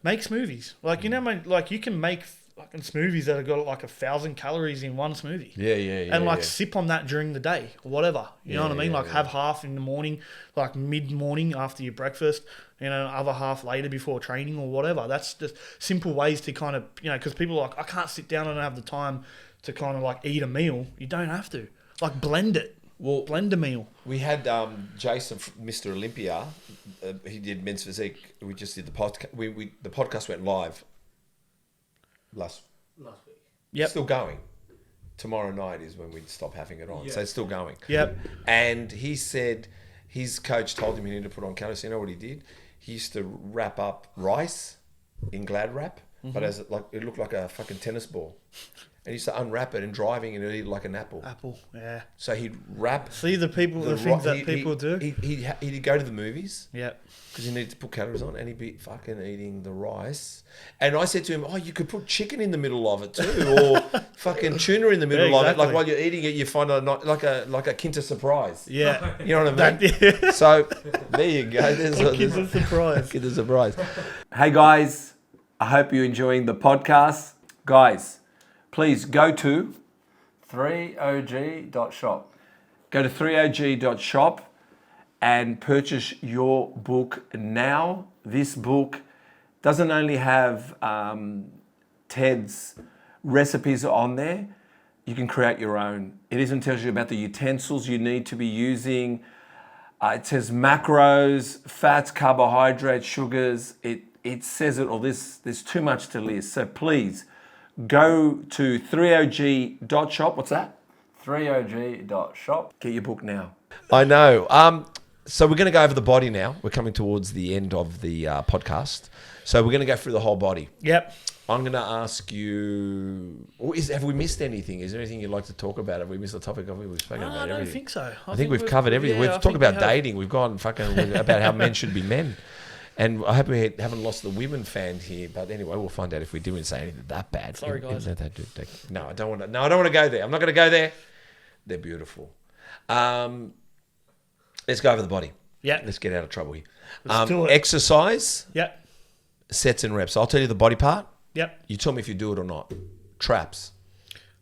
make smoothies. Like, you know, like you can make fucking smoothies that have got like 1,000 calories in one smoothie. yeah. And like yeah. sip on that during the day or whatever. You know what I mean? yeah, Like have half in the morning, like mid-morning after your breakfast, you know, other half later before training or whatever. That's just simple ways to kind of, you know, because people are like, I can't sit down and have the time to kind of like eat a meal. You don't have to. Like blend it. Well, Blend a meal. we had Jason, Mr. Olympia. He did Men's Physique. We just did the podcast. The podcast went live last Last week. Yep. Still going. Tomorrow night is when we stop having it on. Yeah. So it's still going. Yep. And he said his coach told him he needed to put on calories. You know what he did? He used to wrap up rice in Glad wrap, but as it looked like a fucking tennis ball. And he used to unwrap it and driving and eat it like an apple. Apple. Yeah. So he'd wrap. See the things that people do. He'd go to the movies. Yep. Because he needed to put calories on, and he'd be fucking eating the rice. And I said to him, "Oh, you could put chicken in the middle of it too, or fucking tuna in the middle of it. exactly. Like while you're eating it, you find like a Kinder Surprise. Yeah. You know what I mean? Yeah. So there you go. Kids are surprised. Kinder Surprise. Hey guys, I hope you're enjoying the podcast. Guys, please go to threeog.shop. Go to threeog.shop and purchase your book now. This book doesn't only have Ted's recipes on there, you can create your own. It even tells you about the utensils you need to be using. It says macros, fats, carbohydrates, sugars. It says it all. There's too much to list. So please go to threeog.shop. What's that? threeog.shop. Get your book now. I know. So we're going to go over the body now. We're coming towards the end of the podcast. So we're going to go through the whole body. Yep. I'm going to ask you, have we missed anything? Is there anything you'd like to talk about? Have we missed the topic? Have we spoken about I don't everything? think so. I think we've covered everything. We've talked about dating. We've gone fucking about how men should be men. And I hope we haven't lost the women fan here. But anyway, we'll find out if we didn't say anything that bad. Sorry, guys. No, I don't want to. No, I don't want to go there. I'm not going to go there. They're beautiful. Let's go over the body. Yeah. Let's get out of trouble here. Let's do it. Exercise, Yep. sets and reps. I'll tell you the body part. Yep. You tell me if you do it or not. Traps.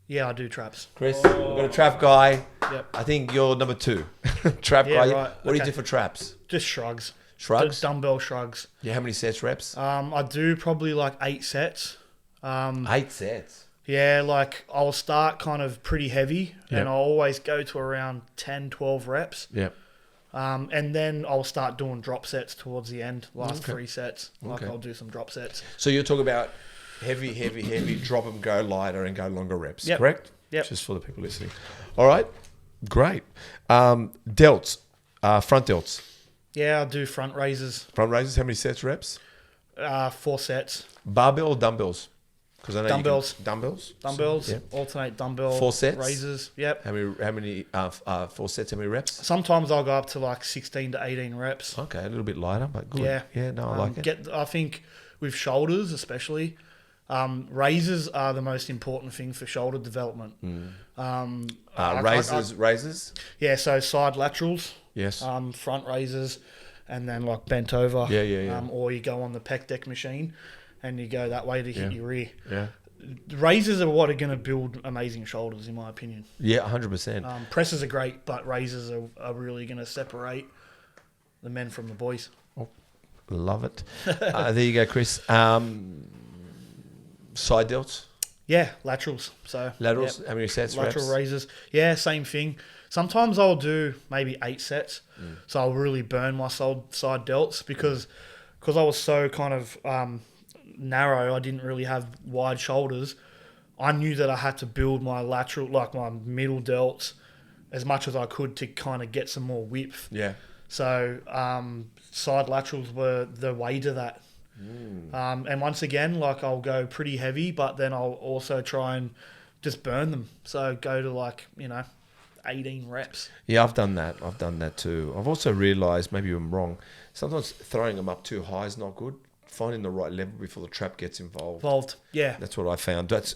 Yeah, I do traps. Chris, we've got a trap guy. Yep. I think you're number 2. Trap Yeah, guy. right. What do you Okay. do for traps? Just shrugs. Shrugs? Just dumbbell shrugs. Yeah, how many sets, reps? I do probably like 8 sets. 8 sets. Yeah, like I'll start kind of pretty heavy Yep. and I'll always go to around 10, 12 reps. Yep. And then I'll start doing drop sets towards the end, last 3 sets. Like Okay. I'll do some drop sets. So you're talking about heavy, drop them, go lighter and go longer reps, Yep. correct? Yep. Just for the people listening. All right, great. Delts, front delts. Yeah, I'll do front raises, Front raises, how many sets, reps? 4 sets. Barbell or dumbbells? Because I know Dumbbells. Dumbbells? Dumbbells, Yeah. alternate dumbbell 4 sets? raises. Yep. How many 4 sets, how many reps? Sometimes I'll go up to like 16 to 18 reps. Okay, a little bit lighter, but good. Yeah. Yeah, no, I like it. I think with shoulders especially, Raises are the most important thing for shoulder development. Raises. Yeah, so side laterals, Yes. front raises, and then like bent over. Yeah. Or you go on the pec deck machine, and you go that way to hit your rear. Yeah. Raises are what are going to build amazing shoulders, in my opinion. Yeah, 100%. Presses are great, but raises are really going to separate the men from the boys. Love it. There you go, Chris. Side delts? Yeah, laterals. So Laterals? yep. How many sets? Lateral reps? raises. Yeah, same thing. Sometimes I'll do maybe 8 sets. So I'll really burn my side delts because I was so kind of narrow. I didn't really have wide shoulders. I knew that I had to build my lateral, like my middle delts, as much as I could to kind of get some more width. Yeah. So side laterals were the way to that. And once again, like I'll go pretty heavy, but then I'll also try and just burn them. So go to 18 reps. Yeah, I've done that. I've done that too. I've also realised, maybe I'm wrong, sometimes throwing them up too high is not good. Finding the right level before the trap gets involved. Yeah. That's what I found. That's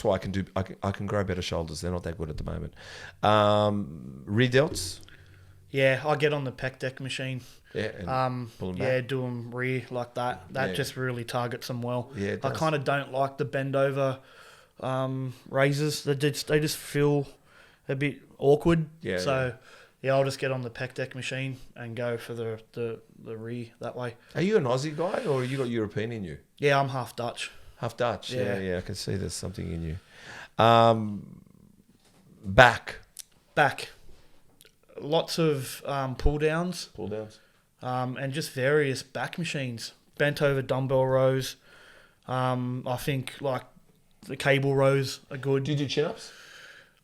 why I can grow better shoulders. They're not that good at the moment. Rear delts. Yeah, I get on the pec deck machine. Yeah, and pull them back. Do them rear like that. That just really targets them well. Yeah, it I does. kind of don't like the bend over raises. They just feel a bit awkward. Yeah. So I'll just get on the pec deck machine and go for the rear that way. Are you an Aussie guy or you got European in you? Yeah, I'm half Dutch. Half Dutch. Yeah. Yeah. I can see there's something in you. Back. Lots of pull downs. Pull downs. And just various back machines. Bent over dumbbell rows. I think like the cable rows are good. Do you do chin-ups?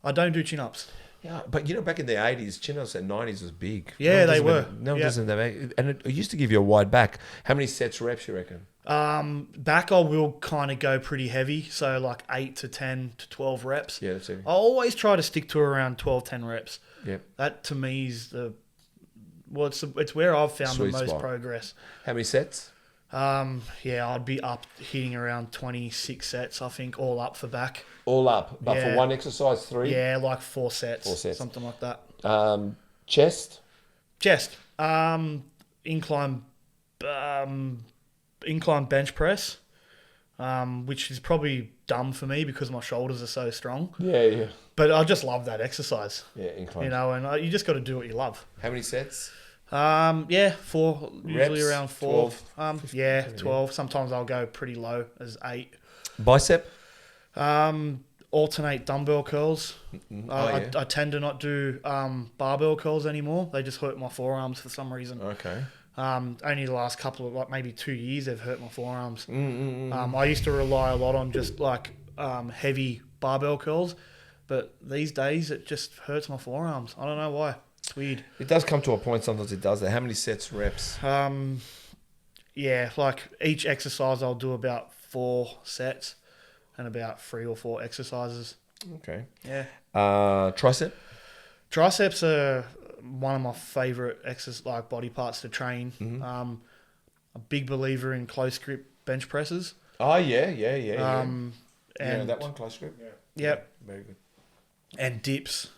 I don't do chin-ups. Yeah, but back in the 80s, chin-ups and 90s was big. Yeah, they were. No one Yeah. doesn't have, and it used to give you a wide back. How many sets reps you reckon? Back I will kind of go pretty heavy, so like 8 to 10 to 12 reps. Yeah, that's it. I always try to stick to around 12, 10 reps. Yeah. That to me is it's where I've found Sweet the most spot. progress. How many sets? I'd be up hitting around 26 sets, I think, all up for back. All up, but Yeah. for one exercise, 3? Yeah, like 4 sets. 4 sets. Something like that. Chest? Chest. Incline bench press, which is probably dumb for me because my shoulders are so strong. Yeah. But I just love that exercise, Yeah, incline. and you just got to do what you love. How many sets? 4, usually Reps? around 4. 12? 15, 12. Sometimes I'll go pretty low as 8. Bicep? Alternate dumbbell curls. Yeah. I tend to not do barbell curls anymore. They just hurt my forearms for some reason. Okay. Only the last couple of maybe 2 years they've hurt my forearms. I used to rely a lot on just heavy barbell curls, but these days it just hurts my forearms. I don't know why. It's weird. It does come to a point sometimes it does that. How many sets, reps? Each exercise I'll do about 4 sets and about 3 or 4 exercises. Okay. Yeah. Tricep? Triceps are one of my favourite body parts to train. A big believer in close grip bench presses. Oh, yeah. And that one, close grip? Yep. Very good. And dips.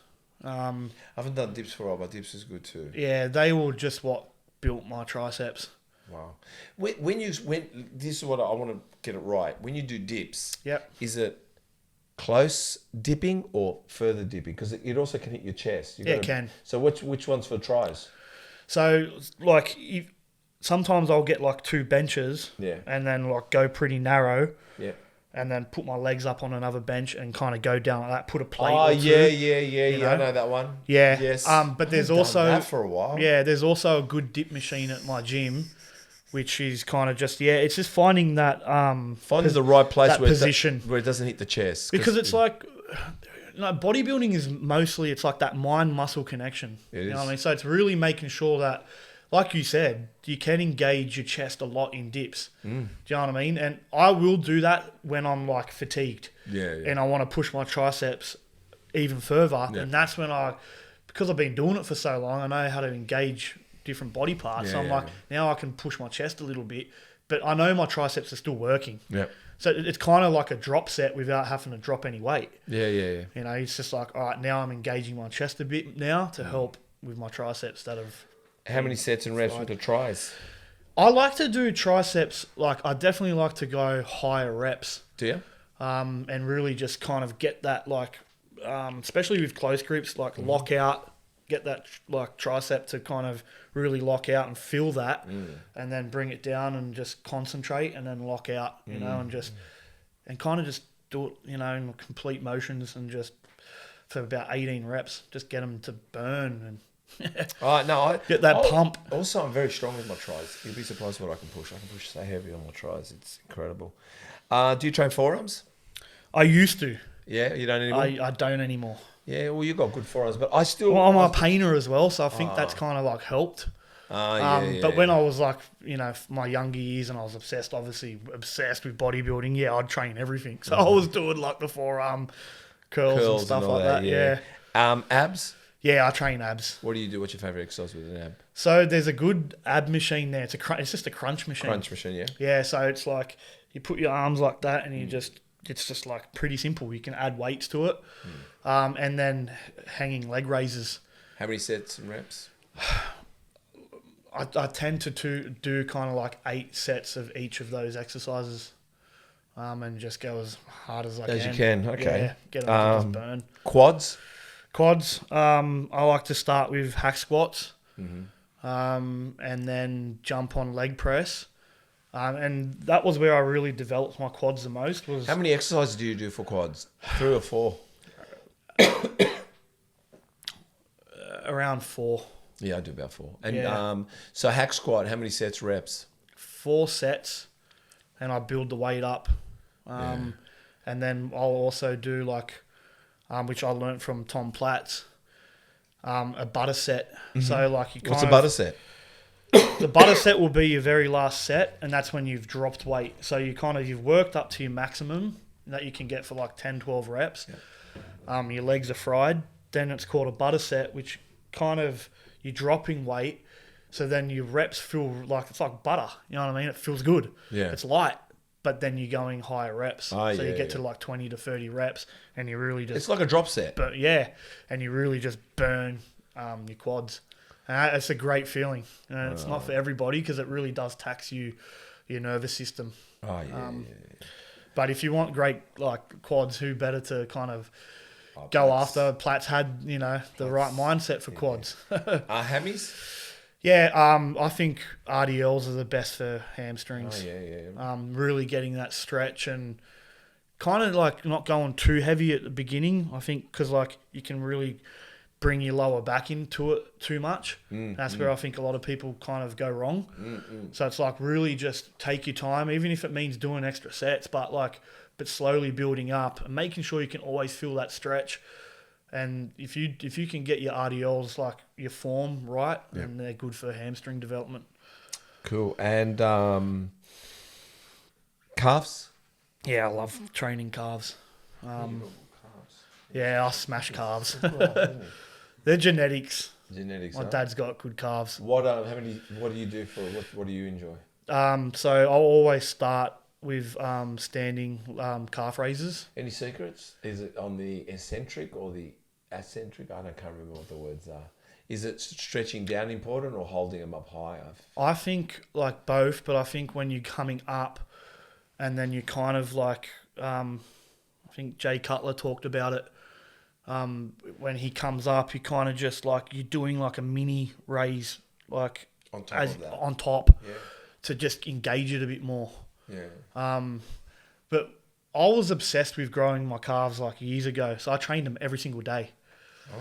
I haven't done dips for a while, but dips is good too. Yeah, they were just what built my triceps. Wow. When this is what I want to get it right. When you do dips, Yep. is it close dipping or further dipping? Because it also can hit your chest. It can. So which one's for tries? So sometimes I'll get 2 benches. Yeah. And then go pretty narrow. Yeah. And then put my legs up on another bench and kind of go down like that. Put a plate. Oh, or 2, yeah. I know that one. Yeah. Yes. But there's I've also done that for a while. Yeah, there's also a good dip machine at my gym, which is kind of just it's just finding that Finding the right place that position where it doesn't hit the chest. because it's bodybuilding is mostly it's like that mind muscle connection. It you know is. what I mean? So it's really making sure that, like you said, you can engage your chest a lot in dips. Do you know what I mean? And I will do that when I'm fatigued. Yeah. And I want to push my triceps even further. Yeah. And that's when because I've been doing it for so long, I know how to engage different body parts. Yeah, so I'm yeah, now I can push my chest a little bit, but I know my triceps are still working. Yeah. So it's kind of like a drop set without having to drop any weight. Yeah. You know, it's just like, all right, now I'm engaging my chest a bit now to help with my triceps that have... How many sets and reps with the tries? I like to do triceps, like I definitely like to go higher reps. Do you? And really just kind of get that like, especially with close grips, like lock out, get that like tricep to kind of really lock out and feel that, and then bring it down and just concentrate and then lock out, you know, and kind of just do it, you know, in complete motions and just for about 18 reps, just get them to burn and get that pump. Also, I'm very strong with my tries. You'd be surprised what I can push. I can push so heavy on my tries. It's incredible. Do you train forearms? I used to. Yeah, you don't anymore? I don't anymore. Yeah, well, you got good forearms, but I still... Well, I'm a painter as well, so I think that's kind of like helped. But when I was like, you know, my younger years and I was obsessed with bodybuilding, yeah, I'd train everything. So I was doing like the forearm curls and stuff and all like that. Yeah. Abs? Yeah, I train abs. What do you do? What's your favorite exercise with an ab? So there's a good ab machine there. It's just a crunch machine. Crunch machine, yeah. Yeah, so it's like you put your arms like that and it's just like pretty simple. You can add weights to it. And then hanging leg raises. How many sets and reps? I tend to do kind of like 8 sets of each of those exercises, and just go as hard as I can. As you can, okay. Yeah, get them to just burn. Quads? Quads, I like to start with hack squats, and then jump on leg press. And that was where I really developed my quads the most. How many exercises do you do for quads? 3 or 4? Around 4. Yeah, I do about 4. And so hack squat, how many sets, reps? 4 sets, and I build the weight up. And then I'll also do like, which I learned from Tom Platts, a butter set. So like you kind What's a butter set? The butter set will be your very last set, and that's when you've dropped weight. So you've worked up to your maximum that you can get for like 10, 12 reps. Yep. Your legs are fried. Then it's called a butter set, which kind of you're dropping weight. So then your reps feel like it's like butter. You know what I mean? It feels good. Yeah. It's light, but then you're going higher reps. Oh, so yeah, you get to like 20 to 30 reps, and you really just... It's like a drop set. But yeah, and you really just burn your quads. And it's a great feeling. It's not for everybody because it really does tax your nervous system. Oh, yeah, But if you want great like quads, who better to kind of go after? Platts had, the right mindset for quads. Hammies? Yeah, I think RDLs are the best for hamstrings. Oh, yeah. Really getting that stretch and kind of like not going too heavy at the beginning, I think, because like you can really bring your lower back into it too much. That's where I think a lot of people kind of go wrong. So it's like really just take your time, even if it means doing extra sets, but slowly building up and making sure you can always feel that stretch. And if you can get your RDLs, like your form right, then they're good for hamstring development. Cool. And calves? Yeah, I love training calves. Yeah, I smash calves. They're genetics. My dad's got good calves. What do you do for what do you enjoy? So I'll always start with standing calf raises. Any secrets? Is it on the eccentric or the eccentric? I can't remember what the words are. Is it stretching down important or holding them up high? I think like both, but I think when you're coming up and then you kind of like, I think Jay Cutler talked about it. When he comes up, you kind of just like you're doing like a mini raise, like on top of that. On top, to just engage it a bit more. Yeah. But I was obsessed with growing my calves like years ago, so I trained them every single day. Oh.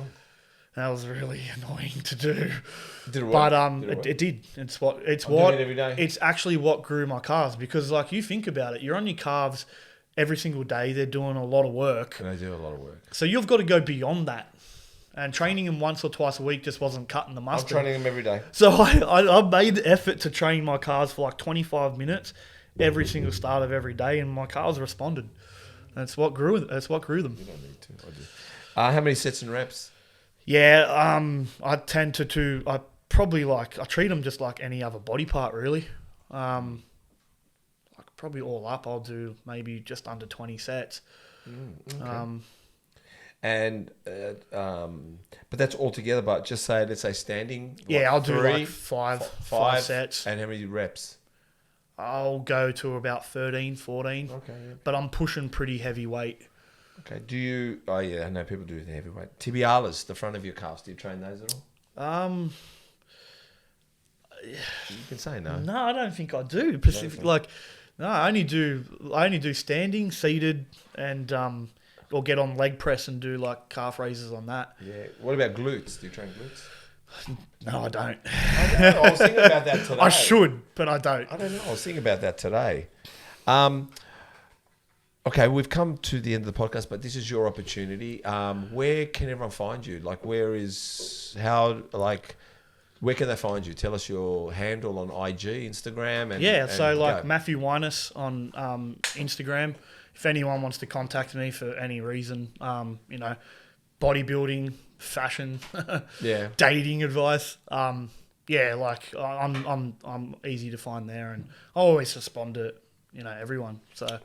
And that was really annoying to do. Did it work? But it did. It's what every day. It's actually what grew my calves, because like you think about it, you're on your calves every single day. They're doing a lot of work. And they do a lot of work. So you've got to go beyond that. And training them once or twice a week just wasn't cutting the mustard. I'm training them every day. So I made the effort to train my calves for like 25 minutes every single start of every day, and my calves responded. That's what grew them. You don't need to. I do. How many sets and reps? Yeah, I tend to I probably I treat them just like any other body part, really. Like probably all up, I'll do maybe just under 20 sets. Okay. And but that's all together. But just say, let's say standing. Yeah, I'll do 3, like five sets. And how many reps? I'll go to about 13, 14. Okay. Yeah. But I'm pushing pretty heavy weight. Okay. Do you? Oh yeah, I know people do the heavyweight. Tibialis, the front of your calves. Do you train those at all? You can say no. No, I don't think I do. I only do standing, seated, and or get on leg press and do like calf raises on that. Yeah. What about glutes? Do you train glutes? No, I don't. I was thinking about that today. I should, but I don't. I don't know. I was thinking about that today. Okay, we've come to the end of the podcast, but this is your opportunity. Where can everyone find you? Like, where can they find you? Tell us your handle on IG, Instagram, and Matthew Wayness on Instagram. If anyone wants to contact me for any reason, bodybuilding, fashion, dating advice, I'm easy to find there, and I always respond to everyone. So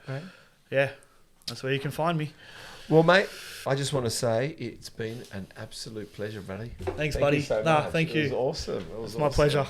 that's where you can find me. Well, mate, I just want to say it's been an absolute pleasure, buddy. Thanks, Thank buddy. you so much. Thank you. It was awesome. It was my pleasure.